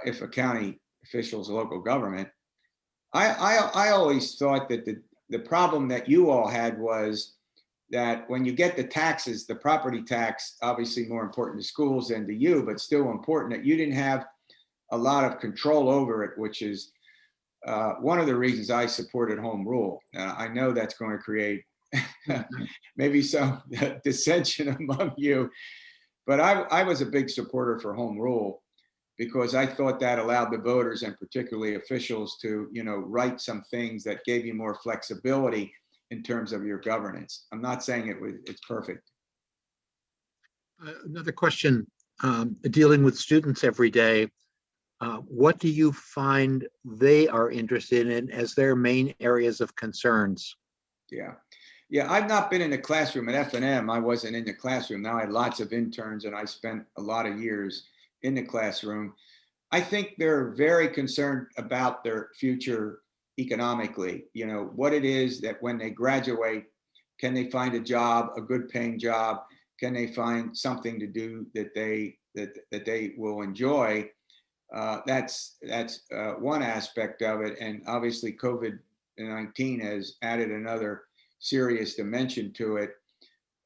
S3: if a county official is a local government, I always thought that the problem that you all had was that when you get the taxes, the property tax, obviously more important to schools than to you, but still important, that you didn't have a lot of control over it, which is one of the reasons I supported home rule. I know that's going to create maybe some dissension among you, but I was a big supporter for home rule because I thought that allowed the voters and particularly officials to, write some things that gave you more flexibility in terms of your governance. I'm not saying it's perfect.
S1: Another question, dealing with students every day, what do you find they are interested in as their main areas of concerns?
S3: Yeah, I've not been in the classroom at F&M. I wasn't in the classroom. Now I had lots of interns and I spent a lot of years in the classroom. I think they're very concerned about their future economically, what it is that when they graduate, can they find a job, a good paying job? Can they find something to do that they will enjoy? That's one aspect of it. And obviously COVID-19 has added another serious dimension to it.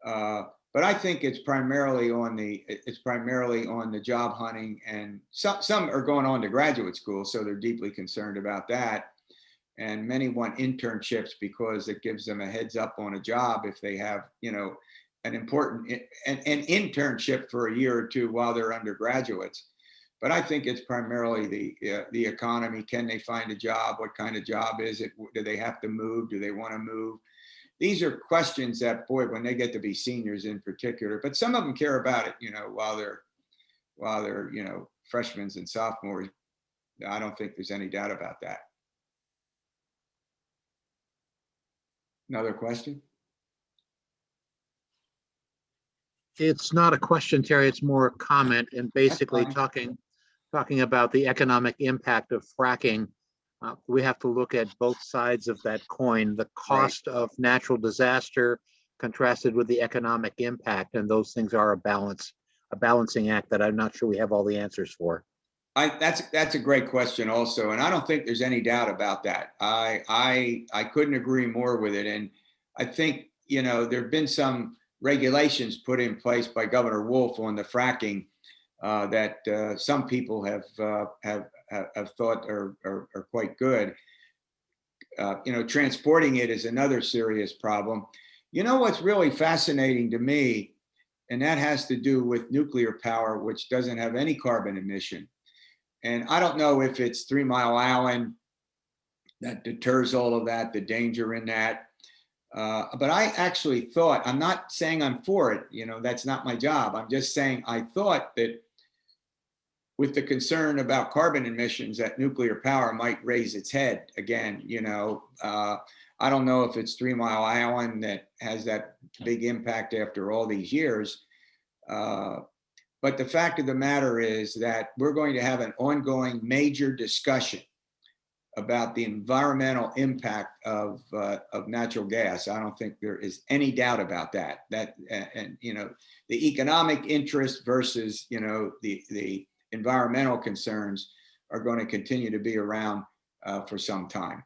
S3: But I think it's primarily on the job hunting, and some are going on to graduate school, so they're deeply concerned about that. And many want internships because it gives them a heads up on a job if they have, an important an internship for a year or two while they're undergraduates. But I think it's primarily the economy. Can they find a job? What kind of job is it? Do they have to move? Do they want to move? These are questions that, boy, when they get to be seniors in particular, but some of them care about it, while they're freshmen and sophomores. I don't think there's any doubt about that. Another question?
S1: It's not a question, Terry, it's more a comment, and basically talking about the economic impact of fracking. We have to look at both sides of that coin, the cost of natural disaster contrasted with the economic impact, and those things are a balancing act that I'm not sure we have all the answers for.
S3: That's a great question also, and I don't think there's any doubt about that. I couldn't agree more with it, and I think there have been some regulations put in place by Governor Wolf on the fracking that some people have thought are quite good. transporting it is another serious problem. You know what's really fascinating to me, and that has to do with nuclear power, which doesn't have any carbon emission. And I don't know if it's 3 Mile Island that deters all of that, the danger in that. But I actually thought, I'm not saying I'm for it, that's not my job. I'm just saying I thought that with the concern about carbon emissions, that nuclear power might raise its head again. I don't know if it's 3 Mile Island that has that big impact after all these years. But the fact of the matter is that we're going to have an ongoing major discussion about the environmental impact of natural gas. I don't think there is any doubt about that. And the economic interest versus the environmental concerns are going to continue to be around for some time.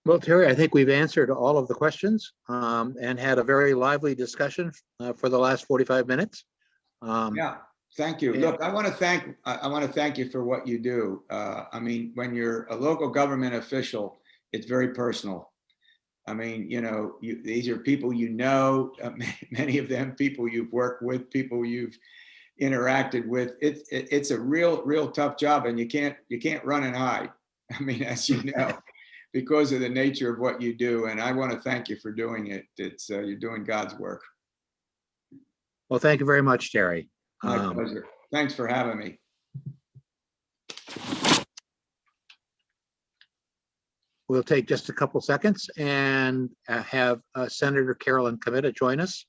S1: Well, Terry, I think we've answered all of the questions and had a very lively discussion for the last 45 minutes.
S3: Yeah, thank you.
S1: Yeah.
S3: Look, I want to thank you for what you do. I mean, when you're a local government official, it's very personal. I mean, these are people many of them people you've worked with, people you've interacted with. It's a real tough job, and you can't run and hide. I mean, as you know. Because of the nature of what you do. And I want to thank you for doing it. You're doing God's work.
S1: Well, thank you very much, Terry.
S3: My pleasure. Thanks for having me.
S1: We'll take just a couple seconds and have Senator Carolyn Comitta join us.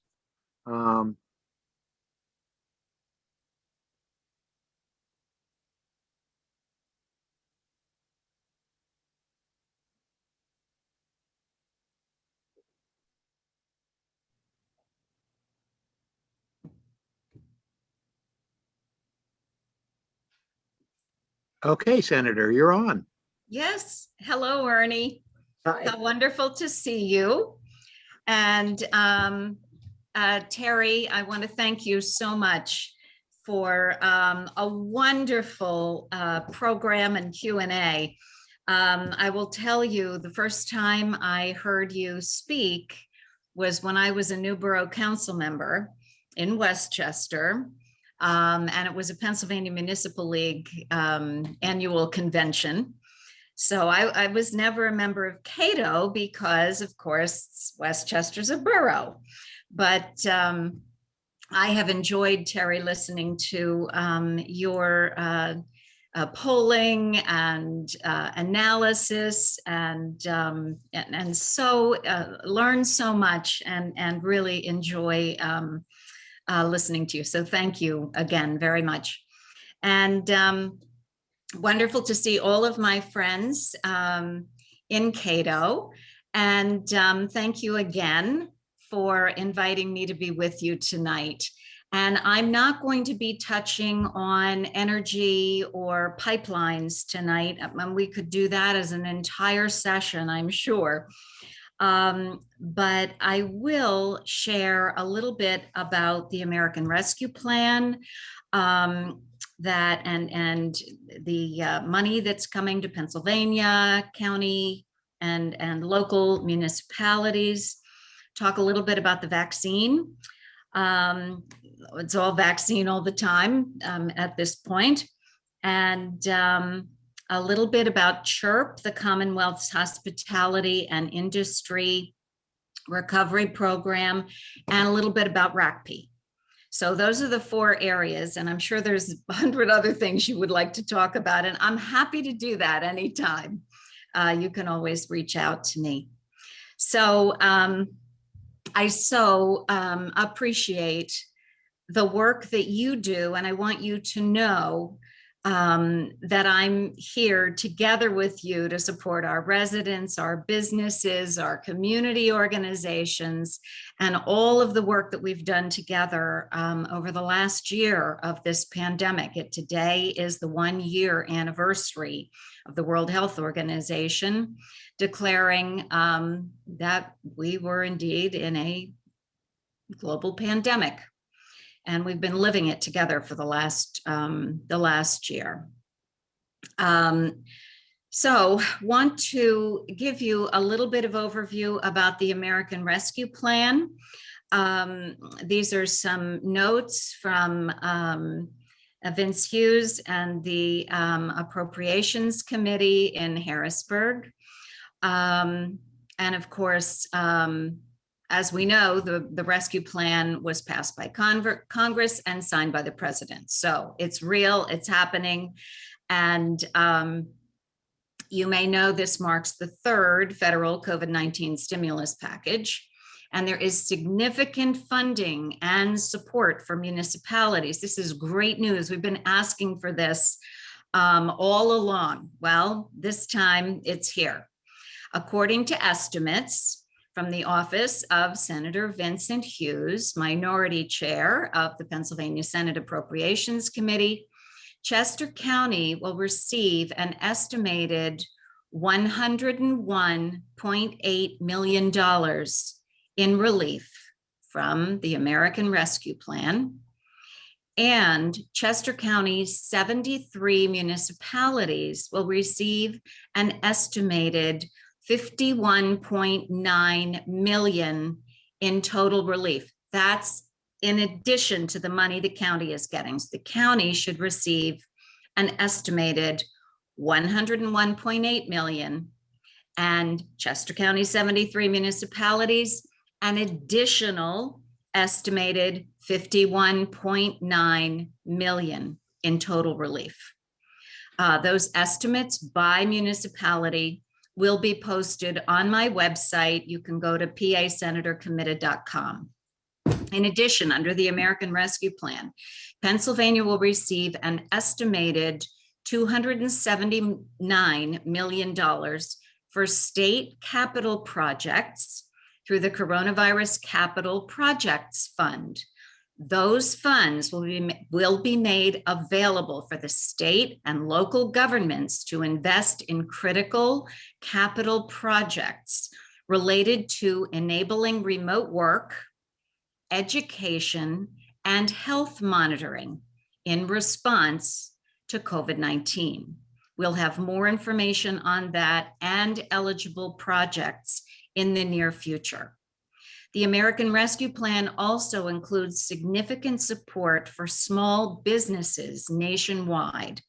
S1: Okay, Senator, you're on.
S5: Yes. Hello, Ernie.
S1: Hi.
S5: How wonderful to see you. And Terry, I want to thank you so much for a wonderful program and Q&A. I will tell you, the first time I heard you speak was when I was a new borough council member in Westchester. And it was a Pennsylvania Municipal League annual convention. So I was never a member of CCATO because, of course, Westchester's a borough. But I have enjoyed, Terry, listening to your polling and analysis, and so learned so much and really enjoy listening to you. So thank you again very much. And wonderful to see all of my friends in CCATO. And thank you again for inviting me to be with you tonight. And I'm not going to be touching on energy or pipelines tonight. We could do that as an entire session, I'm sure. But I will share a little bit about the American Rescue Plan, that and the money that's coming to Pennsylvania county and local municipalities. Talk a little bit about the vaccine. It's all vaccine all the time at this point. And a little bit about CHIRP, the Commonwealth's Hospitality and Industry Recovery Program, and a little bit about RACP. So those are the 4 areas, and I'm sure there's 100 other things you would like to talk about, and I'm happy to do that anytime. You can always reach out to me. So I so appreciate the work that you do, and I want you to know that I'm here together with you to support our residents, our businesses, our community organizations, and all of the work that we've done together over the last year of this pandemic. Today is the 1-year anniversary of the World Health Organization declaring that we were indeed in a global pandemic. and we've been living it together for the last year. So want to give you a little bit of overview about the American Rescue Plan. These are some notes from Vince Hughes and the Appropriations Committee in Harrisburg. And of course, as we know, the rescue plan was passed by Congress and signed by the president. So it's real, it's happening. And you may know this marks the third federal COVID-19 stimulus package. And there is significant funding and support for municipalities. This is great news. We've been asking for this all along. Well, this time it's here. According to estimates from the office of Senator Vincent Hughes, minority chair of the Pennsylvania Senate Appropriations Committee, Chester County will receive an estimated $101.8 million in relief from the American Rescue Plan. And Chester County's 73 municipalities will receive an estimated $51.9 million in total relief. That's in addition to the money the county is getting. So the county should receive an estimated $101.8 million, and Chester County 73 municipalities an additional estimated $51.9 million in total relief. Those estimates by municipality will be posted on my website. You can go to PSATS.com. In addition, under the American Rescue Plan, Pennsylvania will receive an estimated $279 million for state capital projects through the Coronavirus Capital Projects Fund. Those funds will be made available for the state and local governments to invest in critical capital projects related to enabling remote work, education, and health monitoring in response to COVID-19. We'll have more information on that and eligible projects in the near future. The American Rescue Plan also includes significant support for small businesses nationwide,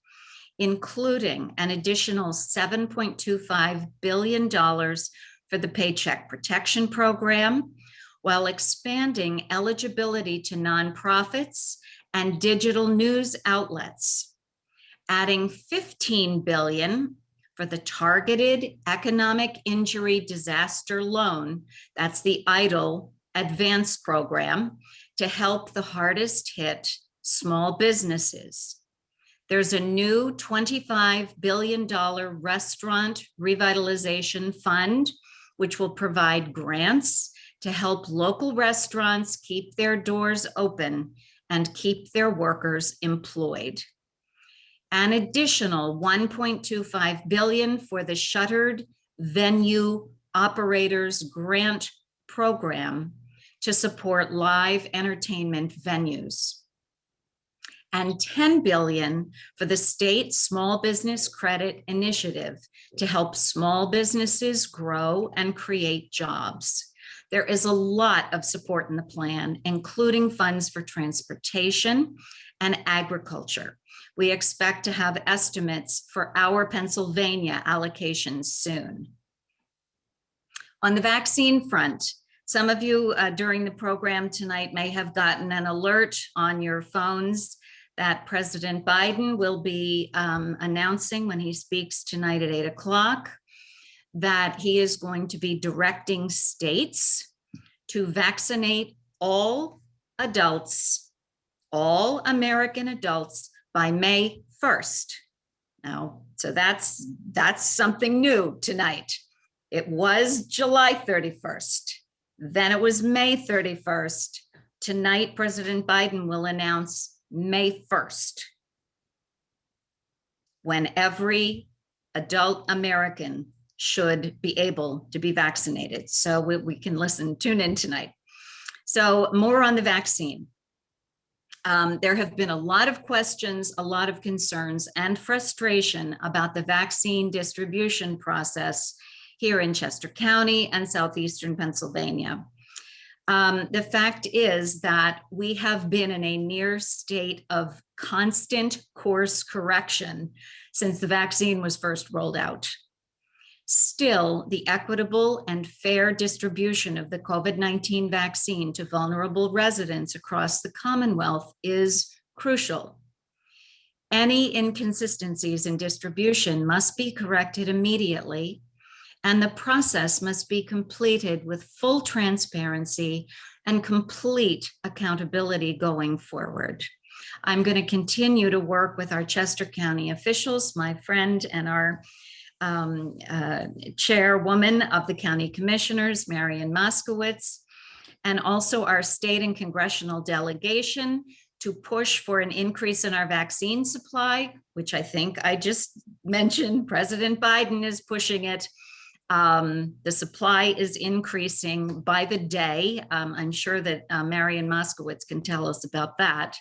S5: including an additional $7.25 billion for the Paycheck Protection Program, while expanding eligibility to nonprofits and digital news outlets, adding $15 billion for the Targeted Economic Injury Disaster Loan, that's the EIDL Advance Program, to help the hardest hit small businesses. There's a new $25 billion restaurant revitalization fund, which will provide grants to help local restaurants keep their doors open and keep their workers employed. An additional $1.25 billion for the Shuttered Venue Operators Grant Program to support live entertainment venues. And $10 billion for the State Small Business Credit Initiative to help small businesses grow and create jobs. There is a lot of support in the plan, including funds for transportation and agriculture. We expect to have estimates for our Pennsylvania allocations soon. On the vaccine front, some of you during the program tonight may have gotten an alert on your phones that President Biden will be announcing when he speaks tonight at 8 o'clock, that he is going to be directing states to vaccinate all adults, all American adults, by May 1st. Now, so that's something new tonight. It was July 31st. Then it was May 31st. Tonight, President Biden will announce May 1st, when every adult American should be able to be vaccinated. So we can tune in tonight. So more on the vaccine. There have been a lot of questions, a lot of concerns and frustration about the vaccine distribution process here in Chester County and southeastern Pennsylvania. The fact is that we have been in a near state of constant course correction since the vaccine was first rolled out. Still, the equitable and fair distribution of the COVID-19 vaccine to vulnerable residents across the Commonwealth is crucial. Any inconsistencies in distribution must be corrected immediately, and the process must be completed with full transparency and complete accountability going forward. I'm going to continue to work with our Chester County officials, my friend and our chairwoman of the county commissioners, Marian Moskowitz, and also our state and congressional delegation to push for an increase in our vaccine supply, which I think I just mentioned. President Biden is pushing it. The supply is increasing by the day. I'm sure that Marian Moskowitz can tell us about that.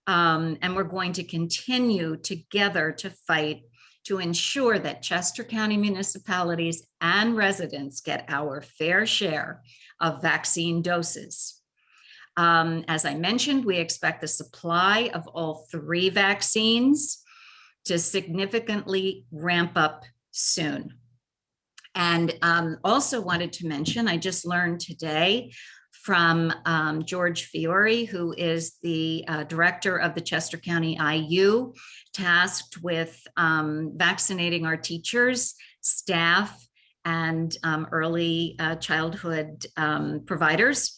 S5: And we're going to continue together to fight to ensure that Chester County municipalities and residents get our fair share of vaccine doses. As I mentioned, we expect the supply of all 3 vaccines to significantly ramp up soon. And also wanted to mention, I just learned today from George Fiore, who is the director of the Chester County IU, tasked with vaccinating our teachers, staff, and early childhood providers,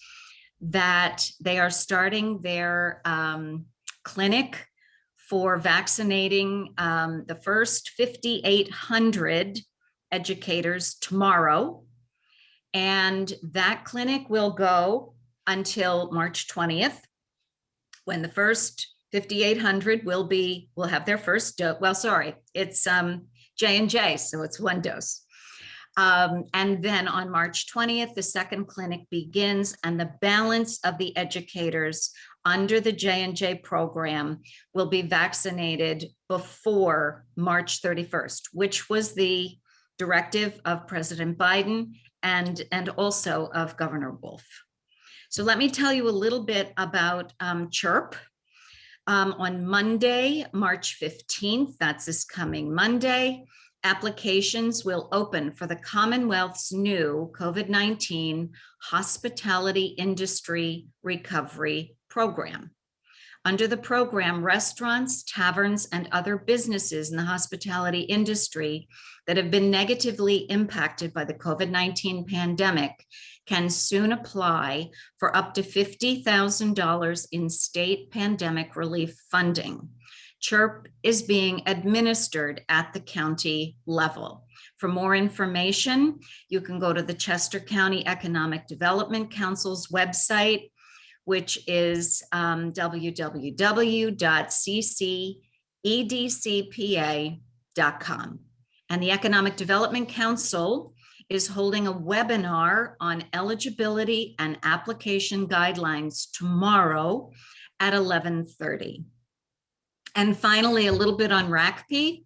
S5: that they are starting their clinic for vaccinating the first 5,800 educators tomorrow. And that clinic will go until March 20th, when the first 5,800 will have their first dose. Well, sorry, it's J&J, so it's 1 dose. And then on March 20th, the second clinic begins, and the balance of the educators under the J&J program will be vaccinated before March 31st, which was the directive of President Biden and also of Governor Wolf. So let me tell you a little bit about CHIRP. On Monday, March 15th, that's this coming Monday, applications will open for the Commonwealth's new COVID-19 Hospitality Industry Recovery Program. Under the program, restaurants, taverns, and other businesses in the hospitality industry that have been negatively impacted by the COVID-19 pandemic can soon apply for up to $50,000 in state pandemic relief funding. CHIRP is being administered at the county level. For more information, you can go to the Chester County Economic Development Council's website, which is www.ccedcpa.com. And the Economic Development Council is holding a webinar on eligibility and application guidelines tomorrow at 11:30. And finally, a little bit on RACP.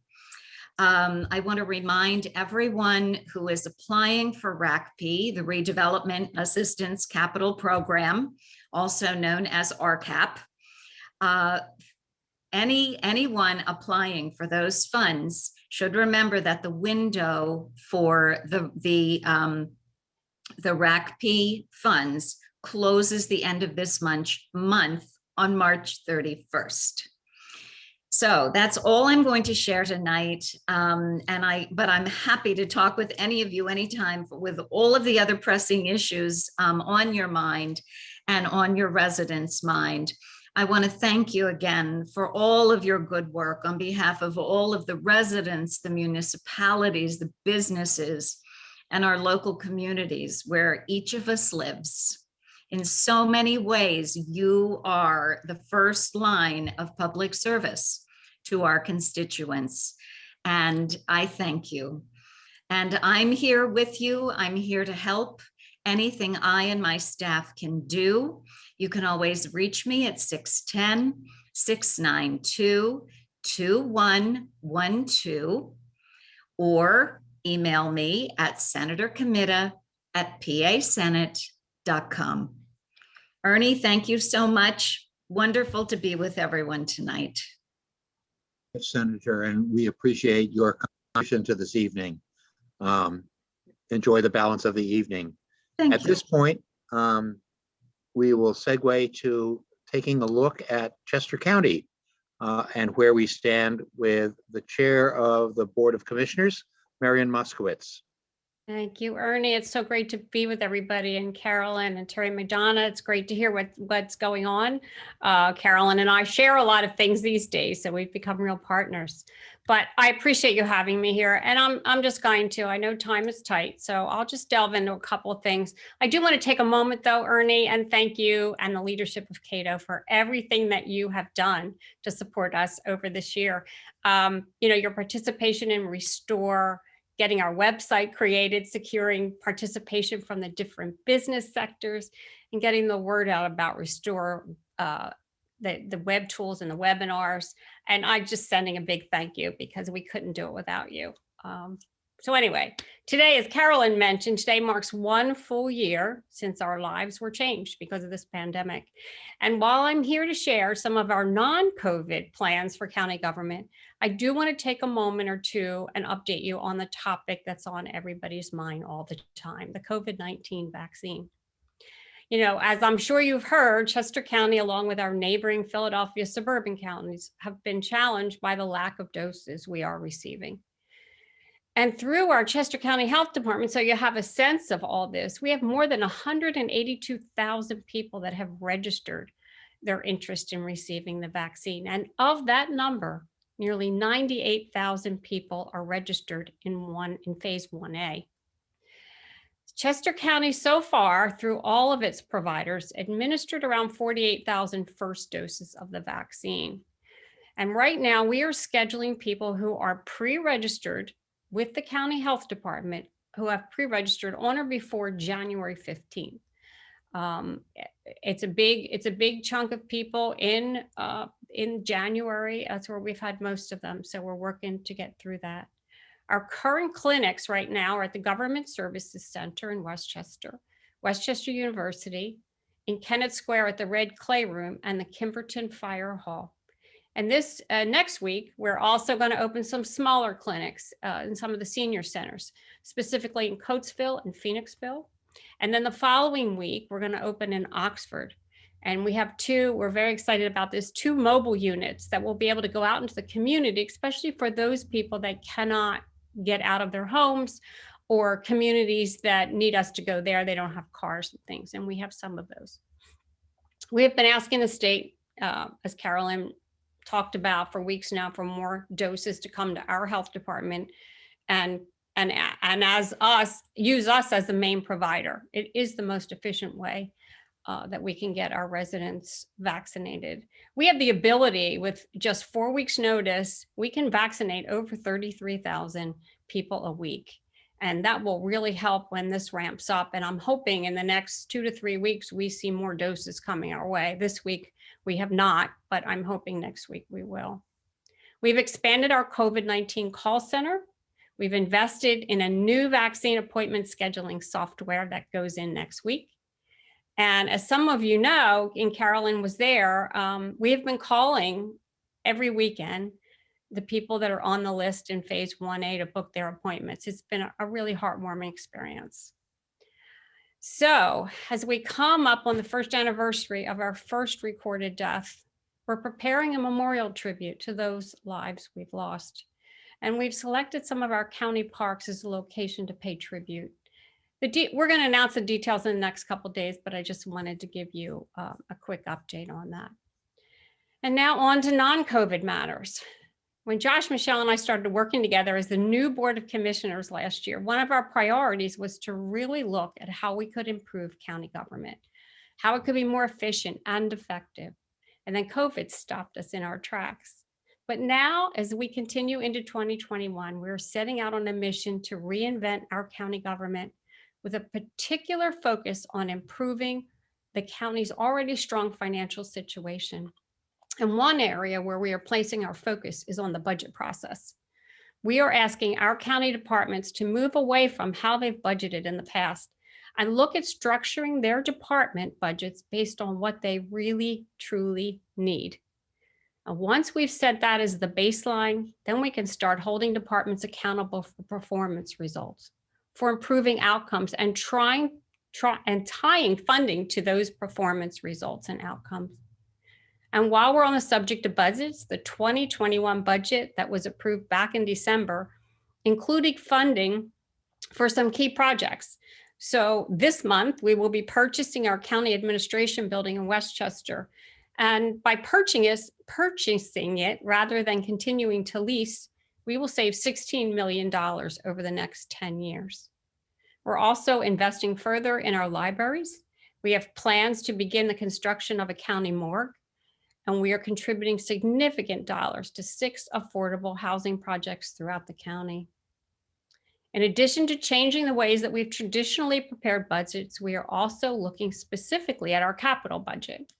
S5: I want to remind everyone who is applying for RACP, the Redevelopment Assistance Capital Program, also known as RCAP. Anyone applying for those funds should remember that the window for the RACP funds closes the end of this month on March 31st. So that's all I'm going to share tonight. But I'm happy to talk with any of you anytime with all of the other pressing issues on your mind and on your residents' mind. I want to thank you again for all of your good work on behalf of all of the residents, the municipalities, the businesses, and our local communities where each of us lives. In so many ways, you are the first line of public service to our constituents, and I thank you. And I'm here with you. I'm here to help. anything I and my staff can do, you can always reach me at 610-692-2112 or email me at senatorcomitta@pasenate.com. Ernie, thank you so much. Wonderful to be with everyone tonight.
S1: Senator, and we appreciate your contribution to this evening. Enjoy the balance of the evening.
S5: Thank
S1: At
S5: you.
S1: this point, we will segue to taking a look at Chester County and where we stand with the chair of the Board of Commissioners, Marian Moskowitz.
S6: Thank you, Ernie. It's so great to be with everybody, and Carolyn and Terry Madonna. It's great to hear what's going on. Carolyn and I share a lot of things these days, so we've become real partners. But I appreciate you having me here, and I'm just going to. I know time is tight, so I'll just delve into a couple of things. I do want to take a moment, though, Ernie, and thank you and the leadership of CCATO for everything that you have done to support us over this year. Your participation in Restore, getting our website created, securing participation from the different business sectors, and getting the word out about Restore, the web tools and the webinars. And I'm just sending a big thank you because we couldn't do it without you. So anyway, today, as Carolyn mentioned, today marks 1 full year since our lives were changed because of this pandemic. And while I'm here to share some of our non-COVID plans for county government, I do want to take a moment or two and update you on the topic that's on everybody's mind all the time, the COVID-19 vaccine. As I'm sure you've heard, Chester County, along with our neighboring Philadelphia suburban counties, have been challenged by the lack of doses we are receiving. And through our Chester County Health Department, so you have a sense of all this, we have more than 182,000 people that have registered their interest in receiving the vaccine. And of that number, nearly 98,000 people are registered in phase 1A. Chester County so far, through all of its providers, administered around 48,000 first doses of the vaccine. And right now we are scheduling people who are pre-registered with the county health department, who have pre-registered on or before January 15th. It's a big chunk of people in January. That's where we've had most of them. So we're working to get through that. Our current clinics right now are at the Government Services Center in Westchester University, in Kennett Square at the Red Clay Room, and the Kimberton Fire Hall. And this next week, we're also going to open some smaller clinics in some of the senior centers, specifically in Coatesville and Phoenixville. And then the following week, we're going to open in Oxford. And we have we're very excited about this, 2 mobile units that will be able to go out into the community, especially for those people that cannot get out of their homes, or communities that need us to go there. They don't have cars and things. And we have some of those. We have been asking the state, as Carolyn talked about for weeks now, for more doses to come to our health department and use us as the main provider. It is the most efficient way that we can get our residents vaccinated. We have the ability, with just 4 weeks notice, we can vaccinate over 33,000 people a week. And that will really help when this ramps up. And I'm hoping in the next 2 to 3 weeks, we see more doses coming our way. This week, we have not, but I'm hoping next week we will. We've expanded our COVID-19 call center. We've invested in a new vaccine appointment scheduling software that goes in next week. And as some of you know, and Carolyn was there, we have been calling every weekend the people that are on the list in phase 1A to book their appointments. It's been a really heartwarming experience. So as we come up on the first anniversary of our first recorded death, we're preparing a memorial tribute to those lives we've lost. And we've selected some of our county parks as a location to pay tribute. We're going to announce the details in the next couple of days, but I just wanted to give you a quick update on that. And now on to non-COVID matters. When Josh, Michelle, and I started working together as the new Board of Commissioners last year, one of our priorities was to really look at how we could improve county government, how it could be more efficient and effective. And then COVID stopped us in our tracks. But now, as we continue into 2021, we're setting out on a mission to reinvent our county government with a particular focus on improving the county's already strong financial situation. And one area where we are placing our focus is on the budget process. We are asking our county departments to move away from how they've budgeted in the past and look at structuring their department budgets based on what they really, truly need. And once we've set that as the baseline, then we can start holding departments accountable for performance results, for improving outcomes, and tying funding to those performance results and outcomes. And while we're on the subject of budgets, the 2021 budget that was approved back in December included funding for some key projects. So this month, we will be purchasing our county administration building in Westchester. And by purchasing it rather than continuing to lease, we will save $16 million over the next 10 years. We're also investing further in our libraries. We have plans to begin the construction of a county morgue, and we are contributing significant dollars to 6 affordable housing projects throughout the county. In addition to changing the ways that we've traditionally prepared budgets, we are also looking specifically at our capital budget.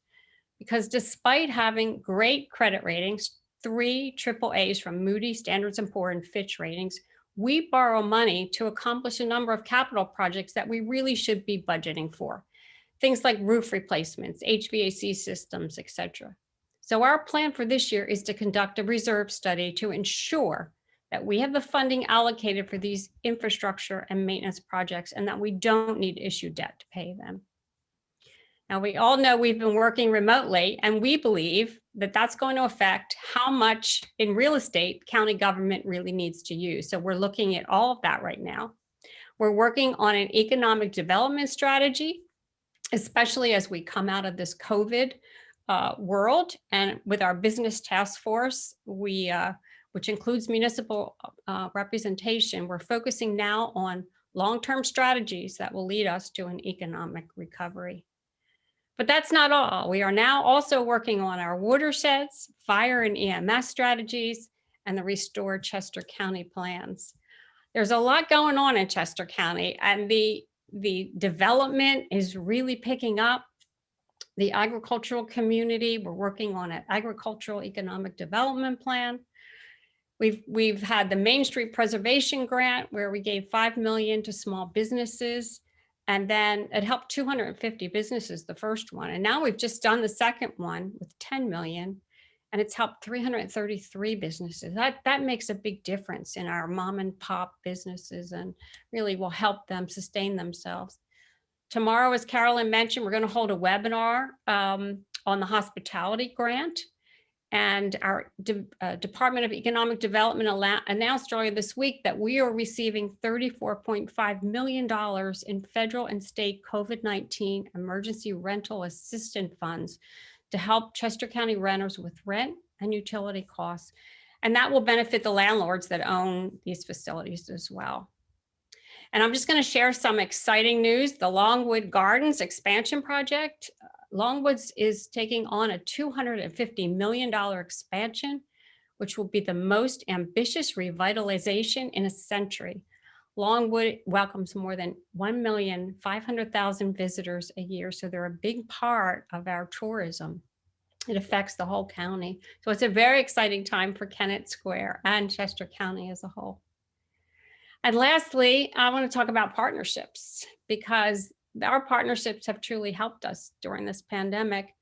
S6: Because despite having great credit ratings, 3 AAAs from Moody's, Standard & Poor's, and Fitch ratings, we borrow money to accomplish a number of capital projects that we really should be budgeting for. Things like roof replacements, HVAC systems, etc. So our plan for this year is to conduct a reserve study to ensure that we have the funding allocated for these infrastructure and maintenance projects and that we don't need to issue debt to pay them. Now, we all know we've been working remotely, and we believe that that's going to affect how much in real estate county government really needs to use. So we're looking at all of that right now. We're working on an economic development strategy, especially as we come out of this COVID world. And with our business task force, which includes municipal representation, we're focusing now on long-term strategies that will lead us to an economic recovery. But that's not all. We are now also working on our watersheds, fire and EMS strategies, and the Restore Chester County plans. There's a lot going on in Chester County, and the development is really picking up. The agricultural community, we're working on an agricultural economic development plan. We've had the Main Street Preservation Grant, where we gave $5 million to small businesses. And then it helped 250 businesses, the first one. And now we've just done the second one with 10 million, and it's helped 333 businesses. That makes a big difference in our mom and pop businesses and really will help them sustain themselves. Tomorrow, as Carolyn mentioned, we're going to hold a webinar on the hospitality grant. And our Department of Economic Development announced earlier this week that we are receiving $34.5 million in federal and state COVID-19 emergency rental assistance funds to help Chester County renters with rent and utility costs. And that will benefit the landlords that own these facilities as well. And I'm just going to share some exciting news. The Longwood Gardens expansion project. Longwoods is taking on a $250 million expansion, which will be the most ambitious revitalization in a century. Longwood welcomes more than 1,500,000 visitors a year, so they're a big part of our tourism. It affects the whole county. So it's a very exciting time for Kennett Square and Chester County as a whole. And lastly, I want to talk about partnerships, because our partnerships have truly helped us during this pandemic.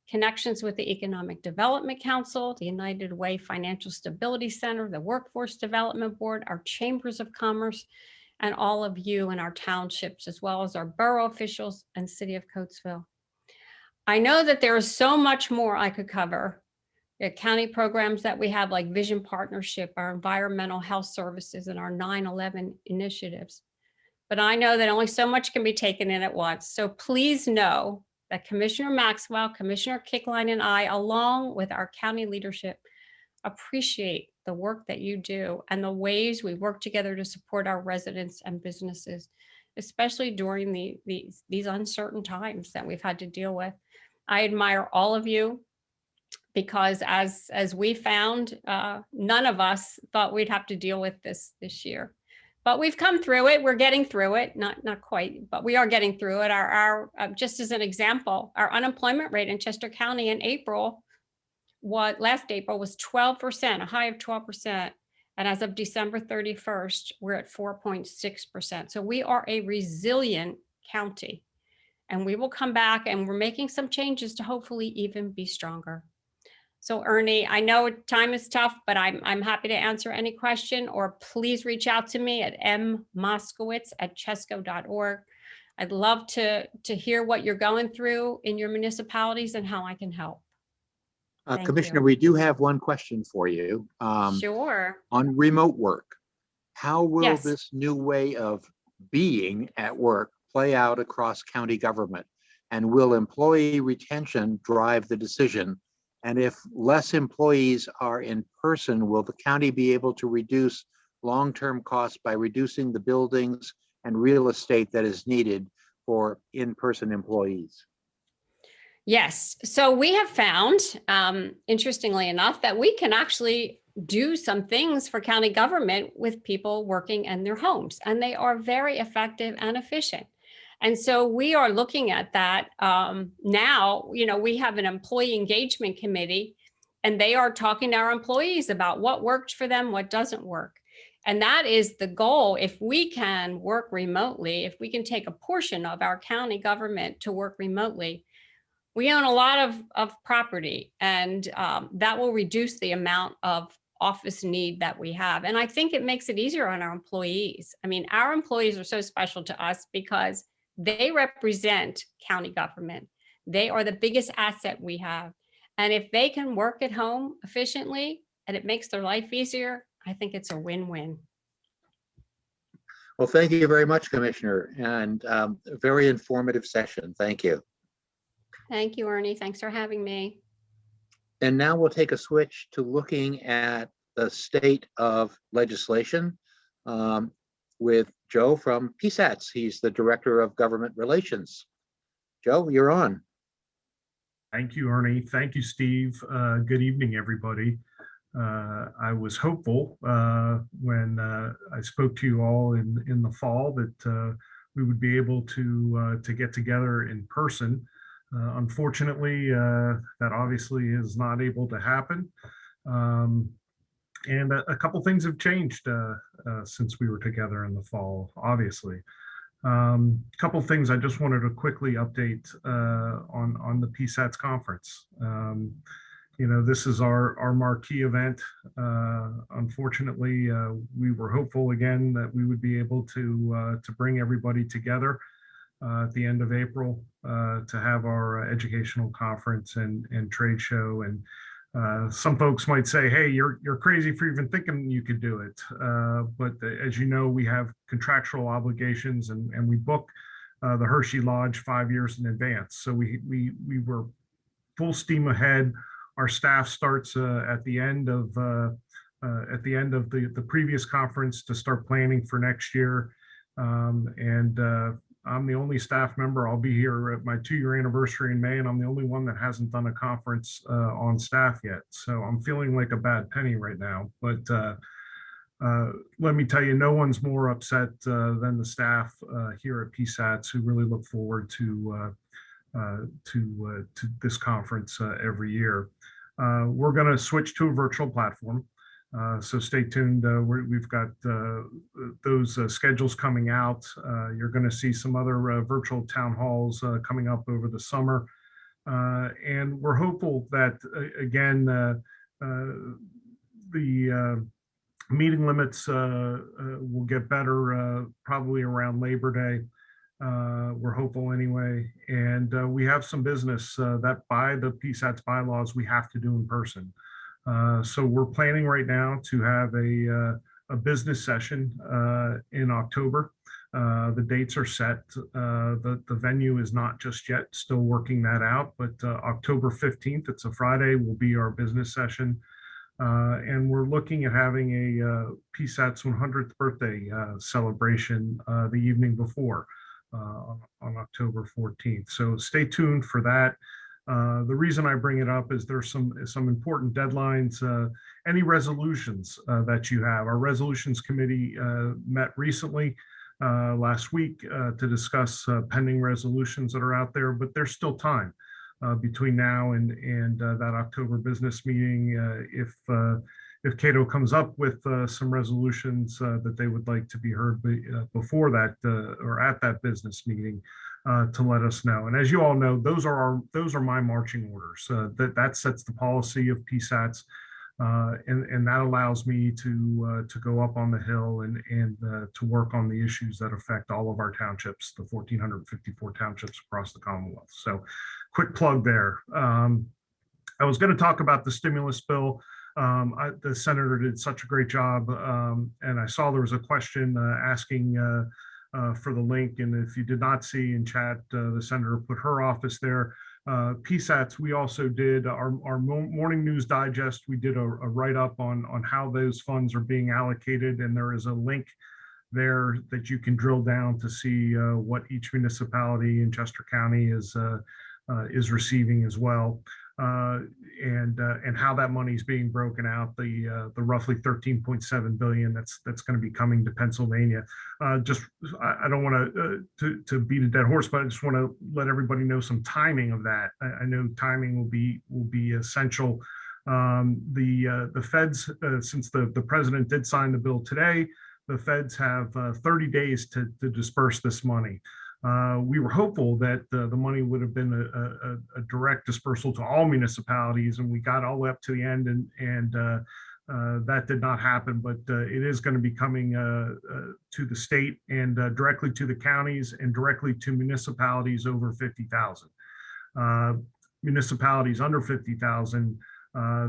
S6: Connections with the Economic Development Council, the United Way Financial Stability Center, the Workforce Development Board, our chambers of commerce, and all of you in our townships, as well as our borough officials and City of Coatesville. I know that there is so much more I could cover. The county programs that we have, like Vision Partnership, our environmental health services, and our 9/11 initiatives. But I know that only so much can be taken in at once. So please know that Commissioner Maxwell, Commissioner Kickline, and I, along with our county leadership, appreciate the work that you do and the ways we work together to support our residents and businesses, especially during these uncertain times that we've had to deal with. I admire all of you, because as we found, none of us thought we'd have to deal with this year. But we've come through it. We're getting through it. Not quite, but we are getting through it. Our just as an example, our unemployment rate in Chester County in April, last April was 12%, a high of 12%. And as of December 31st, we're at 4.6%. So we are a resilient county, and we will come back, and we're making some changes to hopefully even be stronger. So Ernie, I know time is tough, but I'm happy to answer any question, or please reach out to me at mmoskowitz@chesco.org. I'd love to hear what you're going through in your municipalities and how I can help. Thank
S1: Commissioner,
S6: you.
S1: we do have one question for you.
S6: Sure.
S1: On remote work. How will
S6: Yes.
S1: this new way of being at work play out across county government? And will employee retention drive the decision? And if less employees are in person, will the county be able to reduce long-term costs by reducing the buildings and real estate that is needed for in-person employees?
S6: Yes. So we have found, interestingly enough, that we can actually do some things for county government with people working in their homes, and they are very effective and efficient. And so we are looking at that now. We have an employee engagement committee, and they are talking to our employees about what worked for them, what doesn't work. And that is the goal. If we can work remotely, if we can take a portion of our county government to work remotely, we own a lot of property, and that will reduce the amount of office need that we have. And I think it makes it easier on our employees. I mean, our employees are so special to us because they represent county government. They are the biggest asset we have. And if they can work at home efficiently and it makes their life easier, I think it's a win-win.
S1: Well, thank you very much, Commissioner, and a very informative session. Thank you.
S6: Thank you, Ernie. Thanks for having me.
S1: And now we'll take a switch to looking at the state of legislation with Joe from PSATS. He's the Director of Government Relations. Joe, you're on.
S7: Thank you, Ernie. Thank you, Steve. Good evening, everybody. I was hopeful when I spoke to you all in the fall that we would be able to get together in person. Unfortunately, that obviously is not able to happen. And a couple things have changed since we were together in the fall, obviously. A couple things I just wanted to quickly update on the PSATS conference. This is our marquee event. Unfortunately, we were hopeful again that we would be able to bring everybody together at the end of April to have our educational conference and trade show. And some folks might say, hey, you're crazy for even thinking you could do it. But as you know, we have contractual obligations, and we book the Hershey Lodge 5 years in advance. So we were full steam ahead. Our staff starts at the end of the previous conference to start planning for next year. I'm the only staff member. I'll be here at my 2-year anniversary in May, and I'm the only one that hasn't done a conference on staff yet. So I'm feeling like a bad penny right now. But let me tell you, no one's more upset than the staff here at PSATS, who really look forward to this conference every year. We're going to switch to a virtual platform. So stay tuned. We've got those schedules coming out. You're going to see some other virtual town halls coming up over the summer. And we're hopeful that, again, the meeting limits will get better probably around Labor Day. We're hopeful anyway. And we have some business that by the PSATS bylaws we have to do in person. So we're planning right now to have a business session in October. The dates are set. The venue is not just yet, still working that out, but October 15th, it's a Friday, will be our business session. And we're looking at having a PSATS 100th birthday celebration the evening before on October 14th. So stay tuned for that. The reason I bring it up is there's some important deadlines. Any resolutions that you have. Our resolutions committee met recently last week to discuss pending resolutions that are out there, but there's still time between now and that October business meeting. If CCATO comes up with some resolutions that they would like to be heard before that or at that business meeting, to let us know. And as you all know, those are my marching orders. That sets the policy of PSATS, and that allows me to go up on the Hill and to work on the issues that affect all of our townships, the 1,454 townships across the Commonwealth. So, quick plug there. I was going to talk about the stimulus bill. The senator did such a great job, and I saw there was a question asking for the link. And if you did not see in chat, the senator put her office there. PSATS, we also did our morning news digest. We did a write-up on how those funds are being allocated, and there is a link there that you can drill down to see what each municipality in Chester County is receiving as well. And how that money is being broken out, the roughly 13.7 billion that's going to be coming to Pennsylvania. I don't want to beat a dead horse, but I just want to let everybody know some timing of that. I know timing will be essential. The feds, since the president did sign the bill today, the feds have 30 days to disperse this money. We were hopeful that the money would have been a direct dispersal to all municipalities, and we got all the way up to the end, and that did not happen. But it is going to be coming to the state and directly to the counties and directly to municipalities over 50,000. Municipalities under 50,000,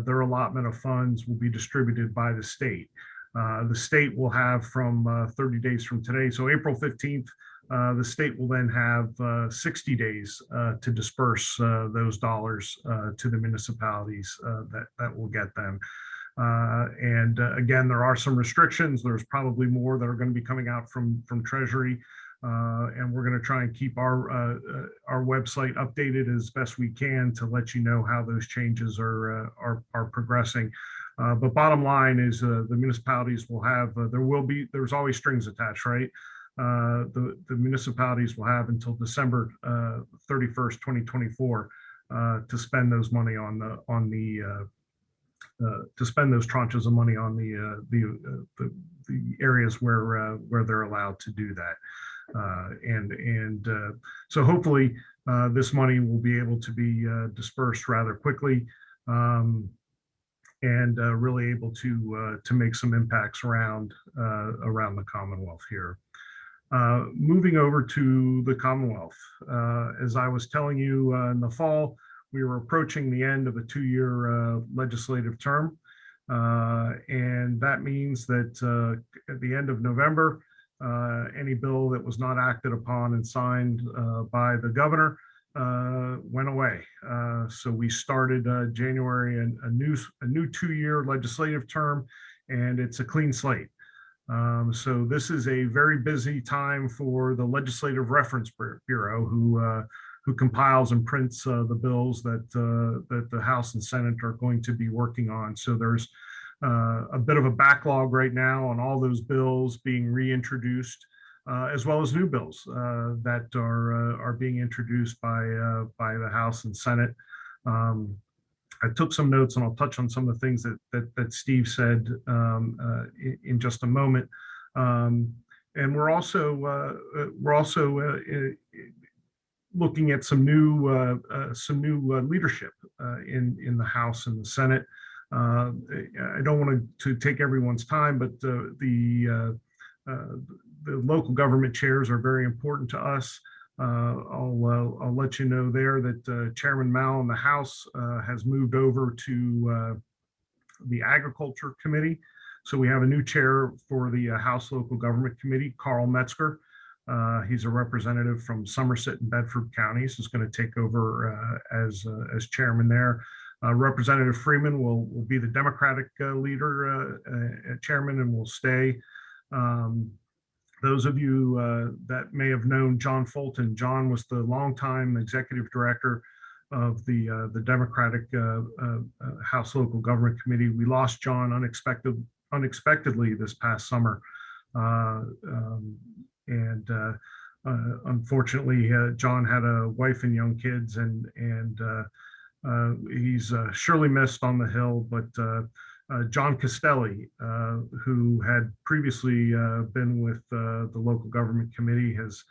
S7: their allotment of funds will be distributed by the state. The state will have from 30 days from today, so April 15th. The state will then have 60 days to disperse those dollars to the municipalities that will get them. And again, there are some restrictions. There's probably more that are going to be coming out from Treasury, and we're going to try and keep our website updated as best we can to let you know how those changes are progressing. But bottom line is the municipalities will have. There's always strings attached, right? The municipalities will have until December 31st, 2024 to spend those money to spend those tranches of money on the areas where they're allowed to do that. So hopefully this money will be able to be dispersed rather quickly, and really able to make some impacts around the Commonwealth here. Moving over to the Commonwealth, as I was telling you in the fall, we were approaching the end of a 2-year legislative term. And that means that at the end of November, any bill that was not acted upon and signed by the governor went away. So we started January a new 2-year legislative term, and it's a clean slate. So this is a very busy time for the Legislative Reference Bureau, who compiles and prints the bills that the House and Senate are going to be working on. So there's a bit of a backlog right now on all those bills being reintroduced, as well as new bills that are being introduced by the House and Senate. I took some notes, and I'll touch on some of the things that Steve said in just a moment. And we're also looking at some new leadership in the House and the Senate. I don't want to take everyone's time, but the local government chairs are very important to us. I'll let you know there that Chairman Mao in the House has moved over to the Agriculture Committee. So we have a new chair for the House Local Government Committee, Carl Metzger. He's a representative from Somerset and Bedford counties. He's going to take over as chairman there. Representative Freeman will be the Democratic leader, chairman, and will stay. Those of you that may have known John Fulton, John was the longtime executive director the Democratic House Local Government Committee. We lost John unexpectedly this past summer. Unfortunately, John had a wife and young kids, and he's surely missed on the Hill. But John Castelli, who had previously been with the local government committee, has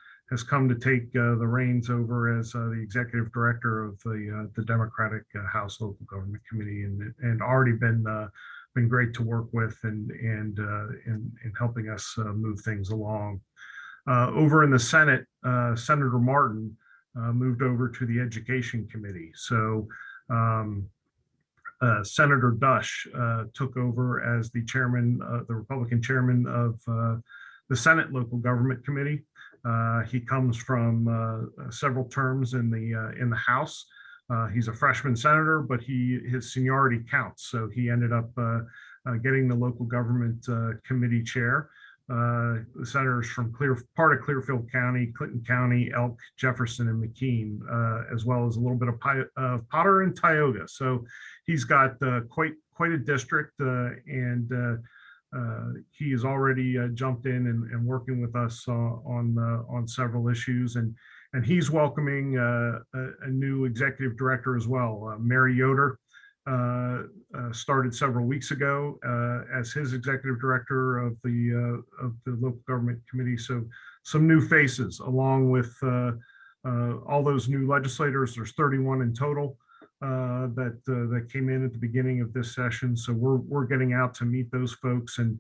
S7: come to take the reins over as the executive director of the Democratic House Local Government Committee, and already been great to work with and helping us move things along. Over in the Senate, Senator Martin moved over to the Education Committee. So Senator Dush took over as the chairman, the Republican chairman of the Senate Local Government Committee. He comes from several terms in the House. He's a freshman senator, but his seniority counts. So he ended up getting the local government committee chair. The senators from part of Clearfield County, Clinton County, Elk, Jefferson, and McKean, as well as a little bit of Potter and Tioga. So he's got quite a district, and he has already jumped in and working with us on several issues, and he's welcoming a new executive director as well. Mary Yoder started several weeks ago as his executive director of the local government committee. So some new faces, along with all those new legislators. There's 31 in total that came in at the beginning of this session. So we're getting out to meet those folks and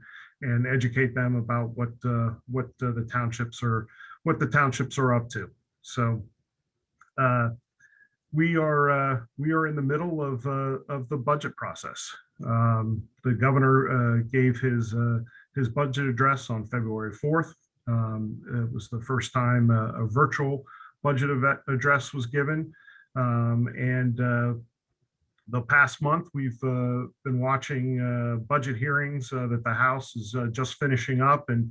S7: educate them about what the townships are up to. So we are in the middle of the budget process. The governor gave his budget address on February 4th. It was the first time a virtual budget address was given. The past month, we've been watching budget hearings that the House is just finishing up, and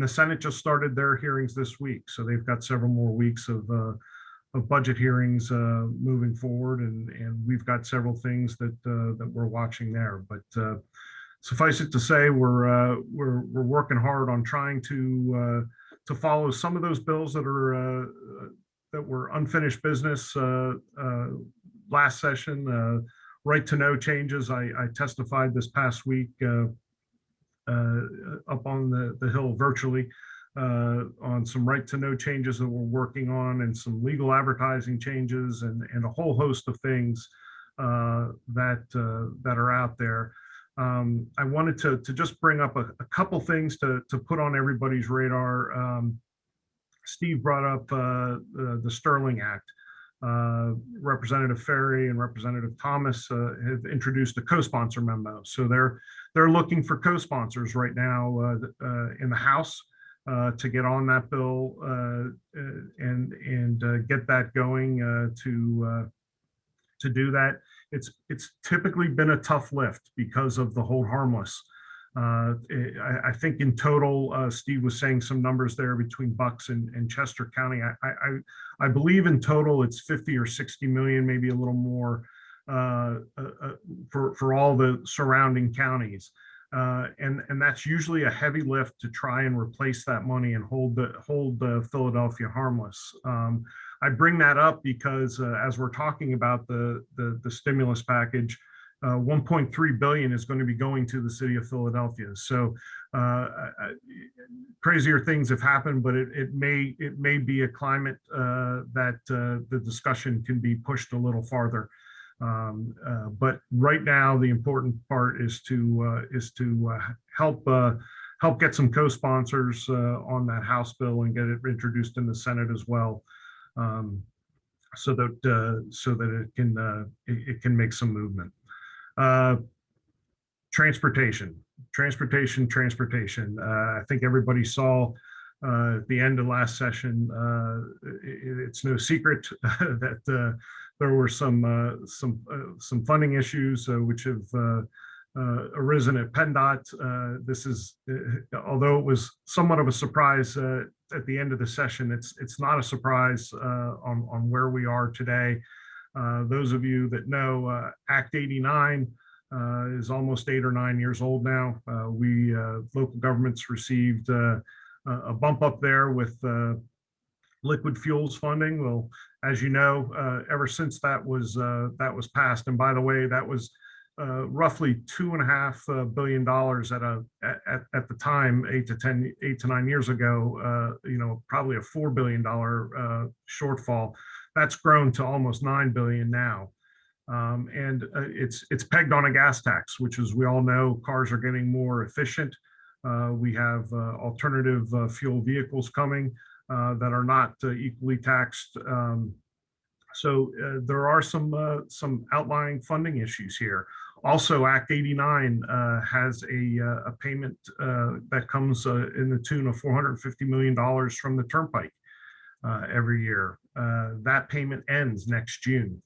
S7: the Senate just started their hearings this week. So they've got several more weeks of budget hearings moving forward, and we've got several things that we're watching there. But suffice it to say, we're working hard on trying to follow some of those bills that were unfinished business last session. Right to know changes. I testified this past week up on the Hill virtually on some right to know changes that we're working on, and some legal advertising changes, and a whole host of things that are out there. I wanted to just bring up a couple things to put on everybody's radar. Steve brought up the Sterling Act. Representative Ferry and Representative Thomas have introduced a co-sponsor memo. So they're looking for co-sponsors right now in the House to get on that bill and get that going to do that. It's typically been a tough lift because of the hold harmless. I think in total, Steve was saying some numbers there between Bucks and Chester County. I believe in total it's 50 or 60 million, maybe a little more for all the surrounding counties. And that's usually a heavy lift to try and replace that money and hold the Philadelphia harmless. I bring that up because as we're talking about the stimulus package, 1.3 billion is going to be going to the city of Philadelphia. So crazier things have happened, but it may be a climate that the discussion can be pushed a little farther. But right now, the important part is to help get some co-sponsors on that House bill and get it introduced in the Senate as well, so that it can make some movement. Transportation. I think everybody saw at the end of last session. It's no secret that there were some funding issues which have arisen at PennDOT. This is, although it was somewhat of a surprise at the end of the session, it's not a surprise on where we are today. Those of you that know, Act 89 is almost 8 or 9 years old now. Local governments received a bump up there with liquid fuels funding. Well, as you know, ever since that was passed, and by the way, that was roughly $2.5 billion at the time, 8 to 9 years ago. Probably a $4 billion shortfall. That's grown to almost $9 billion now. And it's pegged on a gas tax, which, as we all know, cars are getting more efficient. We have alternative fuel vehicles coming that are not equally taxed. So there are some outlying funding issues here. Also, Act 89 has a payment that comes in the tune of $450 million from the Turnpike every year. That payment ends next June.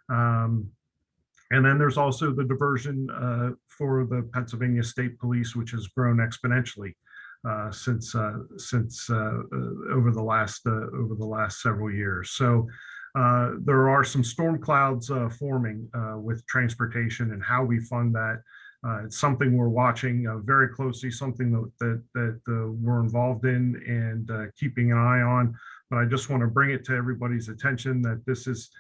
S7: And then there's also the diversion for the Pennsylvania State Police, which has grown exponentially since over the last several years. So there are some storm clouds forming with transportation and how we fund that. It's something we're watching very closely, something that we're involved in and keeping an eye on. But I just want to bring it to everybody's attention that this is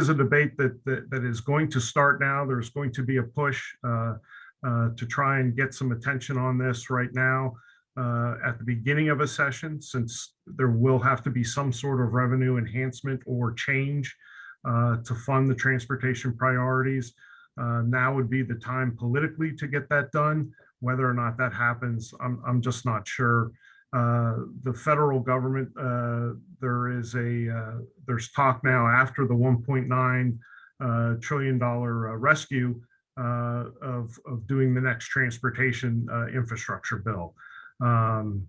S7: a debate that is going to start now. There's going to be a push to try and get some attention on this right now at the beginning of a session, since there will have to be some sort of revenue enhancement or change to fund the transportation priorities. Now would be the time politically to get that done. Whether or not that happens, I'm just not sure. The federal government, there's talk now after the $1.9 trillion rescue of doing the next transportation infrastructure bill. And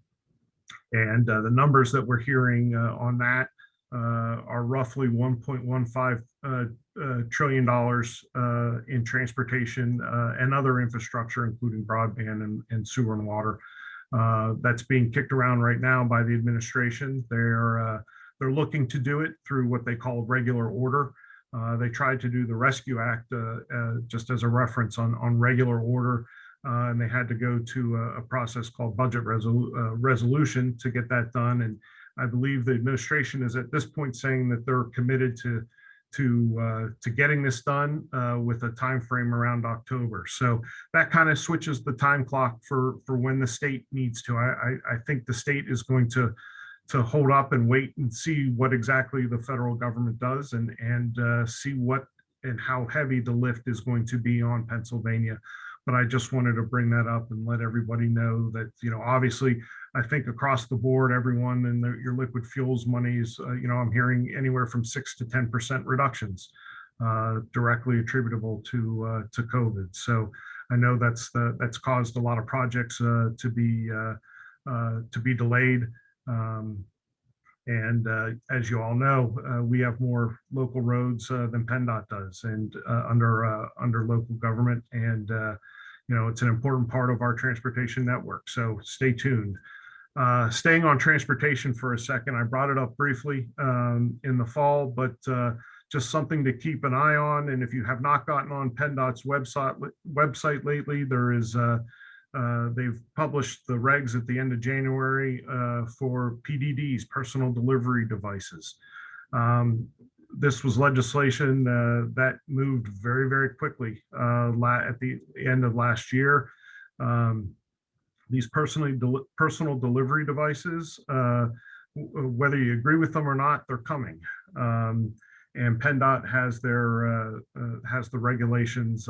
S7: the numbers that we're hearing on that are roughly $1.15 trillion in transportation and other infrastructure, including broadband and sewer and water. That's being kicked around right now by the administration. They're looking to do it through what they call regular order. They tried to do the Rescue Act just as a reference on regular order, and they had to go to a process called budget resolution to get that done. And I believe the administration is at this point saying that they're committed to getting this done with a time frame around October. So that kind of switches the time clock for when the state needs to. I think the state is going to hold up and wait and see what exactly the federal government does and see what and how heavy the lift is going to be on Pennsylvania. But I just wanted to bring that up and let everybody know that, obviously, I think across the board, everyone in your liquid fuels monies, I'm hearing anywhere from 6 to 10% reductions directly attributable to COVID. So I know that's caused a lot of projects to be delayed. And as you all know, we have more local roads than PennDOT does, and under local government, and it's an important part of our transportation network. So stay tuned. Staying on transportation for a second, I brought it up briefly in the fall, but just something to keep an eye on. And if you have not gotten on PennDOT's website lately, there is they've published the regs at the end of January for PDDs, personal delivery devices. This was legislation that moved very, very quickly at the end of last year. These personal delivery devices, whether you agree with them or not, they're coming. And PennDOT has the regulations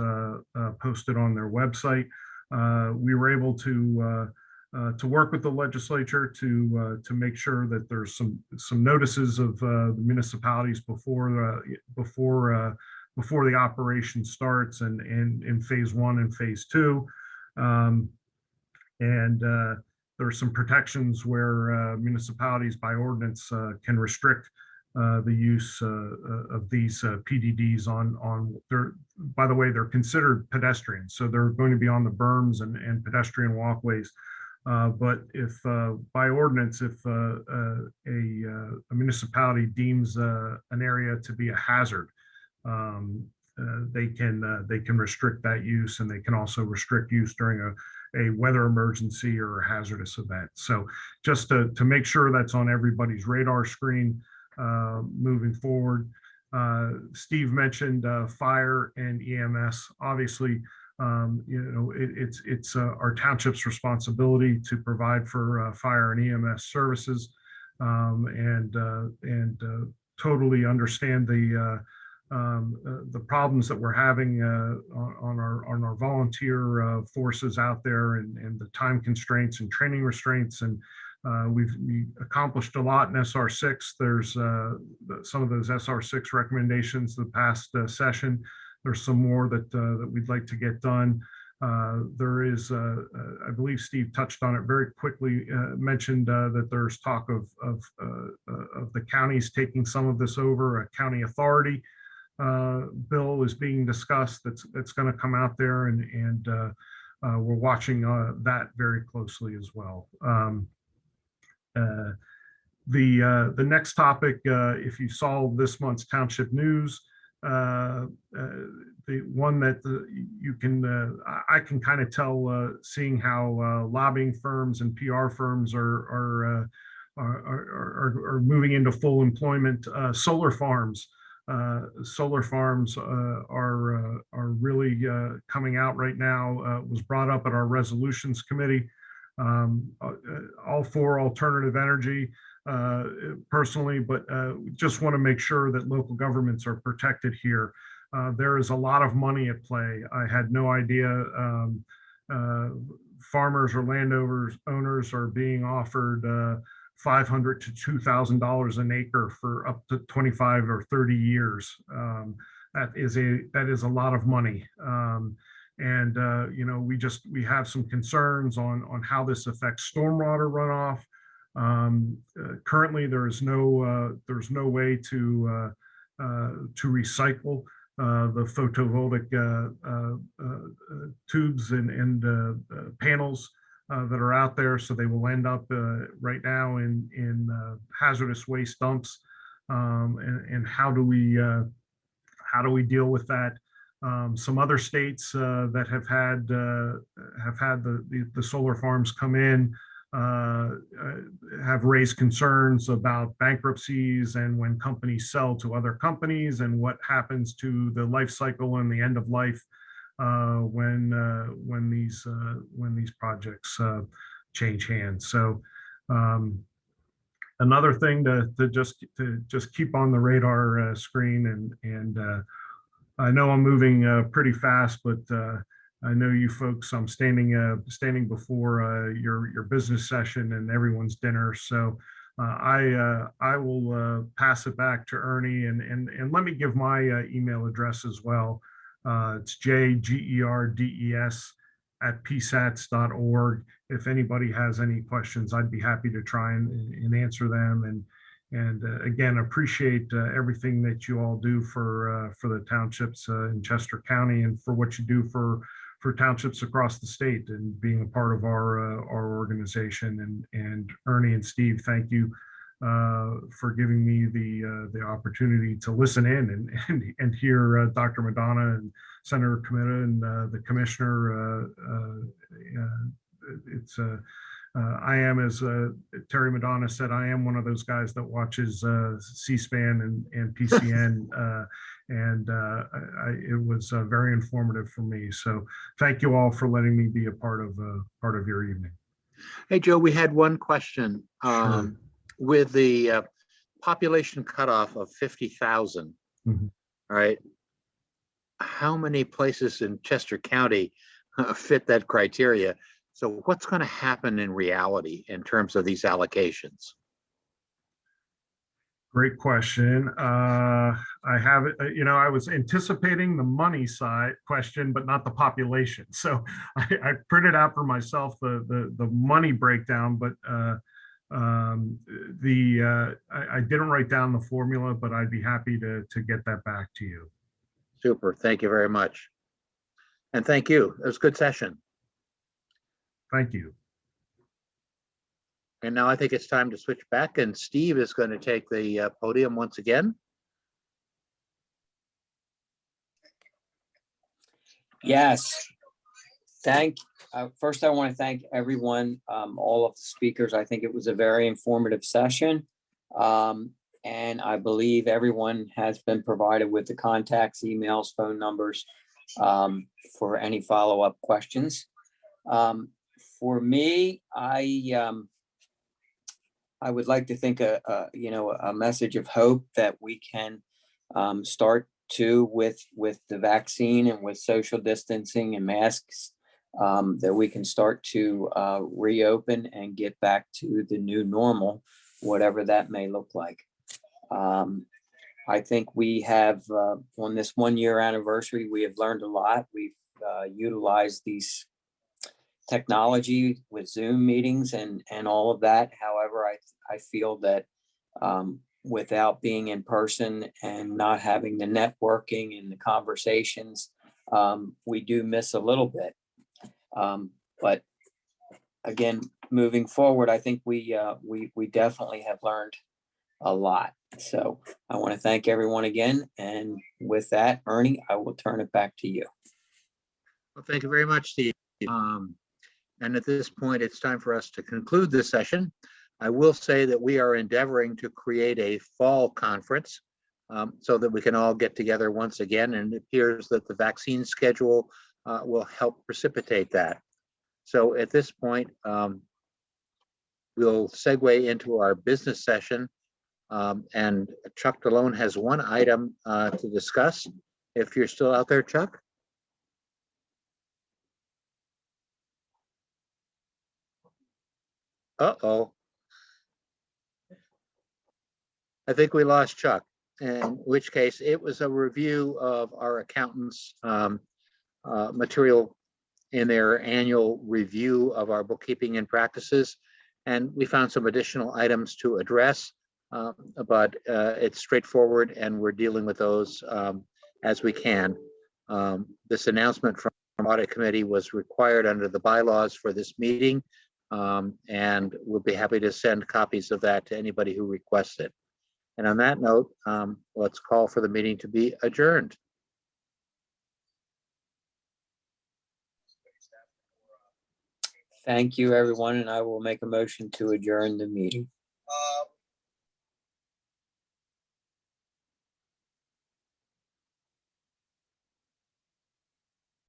S7: posted on their website. We were able to work with the legislature to make sure that there's some notices of the municipalities before the operation starts, and in phase 1 and phase 2. And there are some protections where municipalities by ordinance can restrict the use of these PDDs on their, by the way, they're considered pedestrians. So they're going to be on the berms and pedestrian walkways. But if by ordinance, if a municipality deems an area to be a hazard, they can restrict that use, and they can also restrict use during a weather emergency or a hazardous event. So just to make sure that's on everybody's radar screen moving forward. Steve mentioned fire and EMS. Obviously, it's our township's responsibility to provide for fire and EMS services, and totally understand the problems that we're having on our volunteer forces out there, and the time constraints and training restraints. And we accomplished a lot in SR6. There's some of those SR6 recommendations the past session. There's some more that we'd like to get done. There is, I believe Steve touched on it very quickly, mentioned that there's talk of the counties taking some of this over. A county authority bill is being discussed that's going to come out there, and we're watching that very closely as well. The next topic, if you saw this month's township news, the one that you can, I can kind of tell, seeing how lobbying firms and PR firms are moving into full employment. Solar farms are really coming out right now. Was brought up at our resolutions committee. All for alternative energy personally, but just want to make sure that local governments are protected here. There is a lot of money at play. I had no idea farmers or landowners are being offered $500 to $2,000 an acre for up to 25 or 30 years. That is a lot of money. And we have some concerns on how this affects stormwater runoff. Currently, there's no way to recycle the photovoltaic tubes and panels that are out there, so they will end up right now in hazardous waste dumps. And how do we deal with that? Some other states that have had the solar farms come in have raised concerns about bankruptcies and when companies sell to other companies, and what happens to the life cycle and the end of life when these projects change hands. So another thing to just keep on the radar screen, and I know I'm moving pretty fast, but I know you folks, I'm standing before your business session and everyone's dinner. So I will pass it back to Ernie, and let me give my email address as well. It's jgerdes@psats.org. If anybody has any questions, I'd be happy to try and answer them. And again, appreciate everything that you all do for the townships in Chester County, and for what you do for townships across the state, and being a part of our organization. And Ernie and Steve, thank you for giving me the opportunity to listen in and hear Dr. Madonna and Senator Comitta and the commissioner. I am, as Terry Madonna said, I am one of those guys that watches C-SPAN and PCN, and it was very informative for me. So thank you all for letting me be a part of your evening.
S1: Hey, Joe, we had one question.
S7: Sure.
S1: With the population cutoff of 50,000, right? How many places in Chester County fit that criteria? So what's going to happen in reality in terms of these allocations?
S7: Great question. I have it, I was anticipating the money side question, but not the population. So I printed out for myself the money breakdown, but I didn't write down the formula, but I'd be happy to get that back to you.
S1: Super. Thank you very much. And thank you. It was a good session.
S7: Thank you.
S1: And now I think it's time to switch back, and Steve is going to take the podium once again.
S2: Yes. First, I want to thank everyone, all of the speakers. I think it was a very informative session. And I believe everyone has been provided with the contacts, emails, phone numbers for any follow-up questions. For me, I would like to think a message of hope that we can start with the vaccine and with social distancing and masks, that we can start to reopen and get back to the new normal, whatever that may look like. I think we have, on this 1-year anniversary, we have learned a lot. We've utilized these technology with Zoom meetings and all of that. However, I feel that without being in person and not having the networking and the conversations, we do miss a little bit. But again, moving forward, I think we definitely have learned a lot. So I want to thank everyone again. And with that, Ernie, I will turn it back to you.
S1: Well, thank you very much, Steve. And at this point, it's time for us to conclude this session. I will say that we are endeavoring to create a fall conference so that we can all get together once again. And it appears that the vaccine schedule will help precipitate that. So at this point, we'll segue into our business session. And Chuck DeLone has one item to discuss. If you're still out there, Chuck. Uh-oh. I think we lost Chuck, in which case it was a review of our accountants' material in their annual review of our bookkeeping and practices. And we found some additional items to address, but it's straightforward and we're dealing with those as we can. This announcement from Audit Committee was required under the bylaws for this meeting. And we'll be happy to send copies of that to anybody who requests it. And on that note, let's call for the meeting to be adjourned.
S2: Thank you, everyone, and I will make a motion to adjourn the meeting.